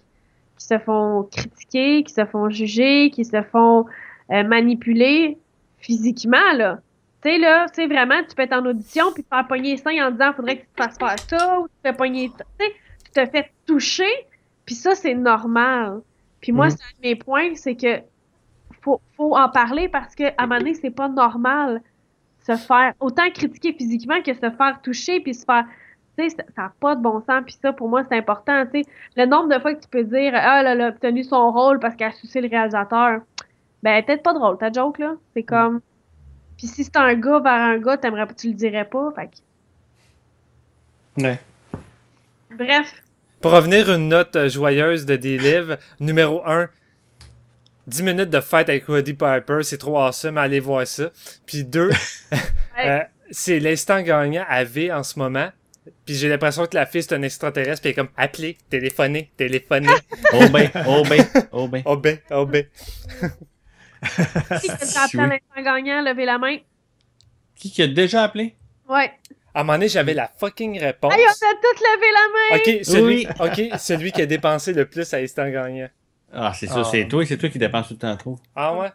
qui se font critiquer, qui se font juger, qui se font manipuler physiquement, là. Tu sais, là, tu sais, vraiment, tu peux être en audition puis te faire pogner les seins en disant faudrait que tu te fasses faire ça, ou tu te fais pogner, tu sais, tu te fais toucher, puis ça, c'est normal. Puis moi, c'est un de mes points, c'est que faut en parler parce que à un moment donné, c'est pas normal se faire autant critiquer physiquement que se faire toucher puis se faire, tu sais, ça n'a pas de bon sens, puis ça, pour moi, c'est important, tu sais. Le nombre de fois que tu peux dire « Ah, là, elle a obtenu son rôle parce qu'elle a sucé le réalisateur », ben, peut-être pas drôle, ta joke, là. C'est comme... Puis si c'est un gars vers un gars, tu le dirais pas, fait que... Ouais. Bref. Pour revenir une note joyeuse de des livres, numéro 1, 10 minutes de fête avec Roddy Piper, c'est trop awesome, allez voir ça. Puis 2, c'est l'instant gagnant à V en ce moment. Puis j'ai l'impression que la fille, c'est un extraterrestre, puis elle est comme, appelez, téléphonez. Oh ben. Qui t'a appelé à l'instant gagnant, levez la main. Qui a déjà appelé? Ouais. À un moment donné, j'avais la fucking réponse. Hey, on a tous levé la main! Ok, celui qui a dépensé le plus à l'instant gagnant. Ah, c'est ça, c'est toi qui dépenses tout le temps trop. Ah ouais?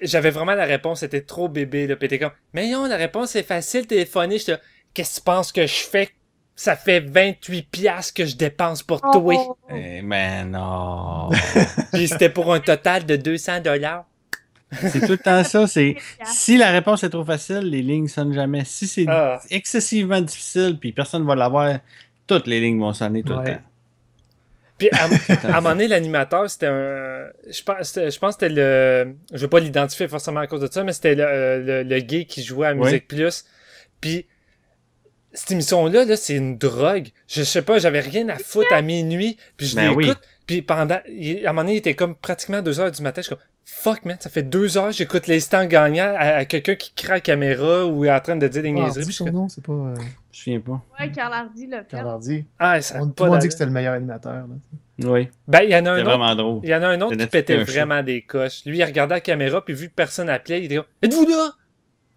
J'avais vraiment la réponse, c'était trop bébé, là. Puis t'es comme, mais non, la réponse c'est facile, téléphoner. J'étais, qu'est-ce que tu penses que je fais? Ça fait 28$ que je dépense pour toi. Eh, mais non. Puis c'était pour un total de 200$. C'est tout le temps ça. C'est si la réponse est trop facile, les lignes sonnent jamais. Si c'est excessivement difficile, puis personne ne va l'avoir, toutes les lignes vont sonner tout le temps. Puis à un moment donné, l'animateur, c'était un... Je pense que c'était le... Je veux pas l'identifier forcément à cause de ça, mais c'était le gay qui jouait à Musique Plus. Puis cette émission-là, là, c'est une drogue. Je sais pas, j'avais rien à foutre à minuit, puis je l'écoute. Puis à un moment donné, il était comme pratiquement 2h du matin, je suis comme... Fuck, man, ça fait 2 heures, j'écoute l'instant gagnant à quelqu'un qui crie à la caméra ou est en train de dire des niaiseries. C'est son nom, c'est pas... Je me souviens pas. Ouais, Carl Hardy l'a fait. Carl Hardy. Ah, ça Tout le monde dit que c'était le meilleur animateur. Là. Oui. Ben, il y en a un autre. Vraiment drôle. Il y en a un autre qui pétait vraiment des coches. Lui, il regardait la caméra, puis vu que personne appelait, il était comme « Êtes-vous là?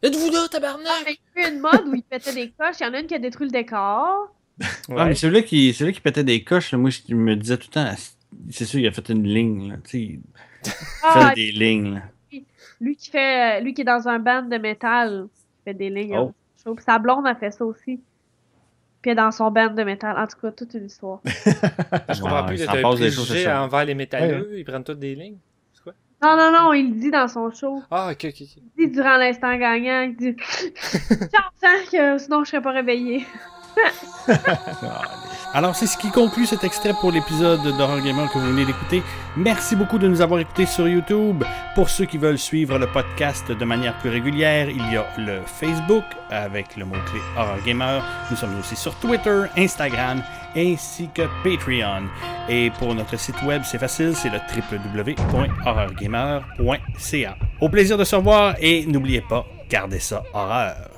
Êtes-vous là, tabarnak? » Il y a eu une mode où il pétait des coches. Il y en a une qui a détruit le décor. Ouais, mais celui-là qui pétait des coches, là, moi, je me disais tout le temps, c'est sûr, il a fait une ligne, là, tu sais. Il fait des lignes, là. Lui qui est dans un band de métal, il fait des lignes. Puis sa blonde a fait ça aussi. Puis elle est dans son band de métal. En tout cas, toute une histoire. Je comprends plus, il a un préjugé envers les métalleux, ils prennent toutes des lignes. C'est quoi? Non, il le dit dans son show. Ah, ok. Il dit durant l'instant gagnant, il dit que sinon je serais pas réveillé. Alors, c'est ce qui conclut cet extrait pour l'épisode d'Horror Gamer que vous venez d'écouter. Merci beaucoup de nous avoir écoutés sur YouTube. Pour ceux qui veulent suivre le podcast de manière plus régulière, il y a le Facebook avec le mot-clé Horror Gamer. Nous sommes aussi sur Twitter, Instagram ainsi que Patreon. Et pour notre site web, c'est facile, c'est le www.horrorgamer.ca. Au plaisir de se revoir et n'oubliez pas, gardez ça horreur.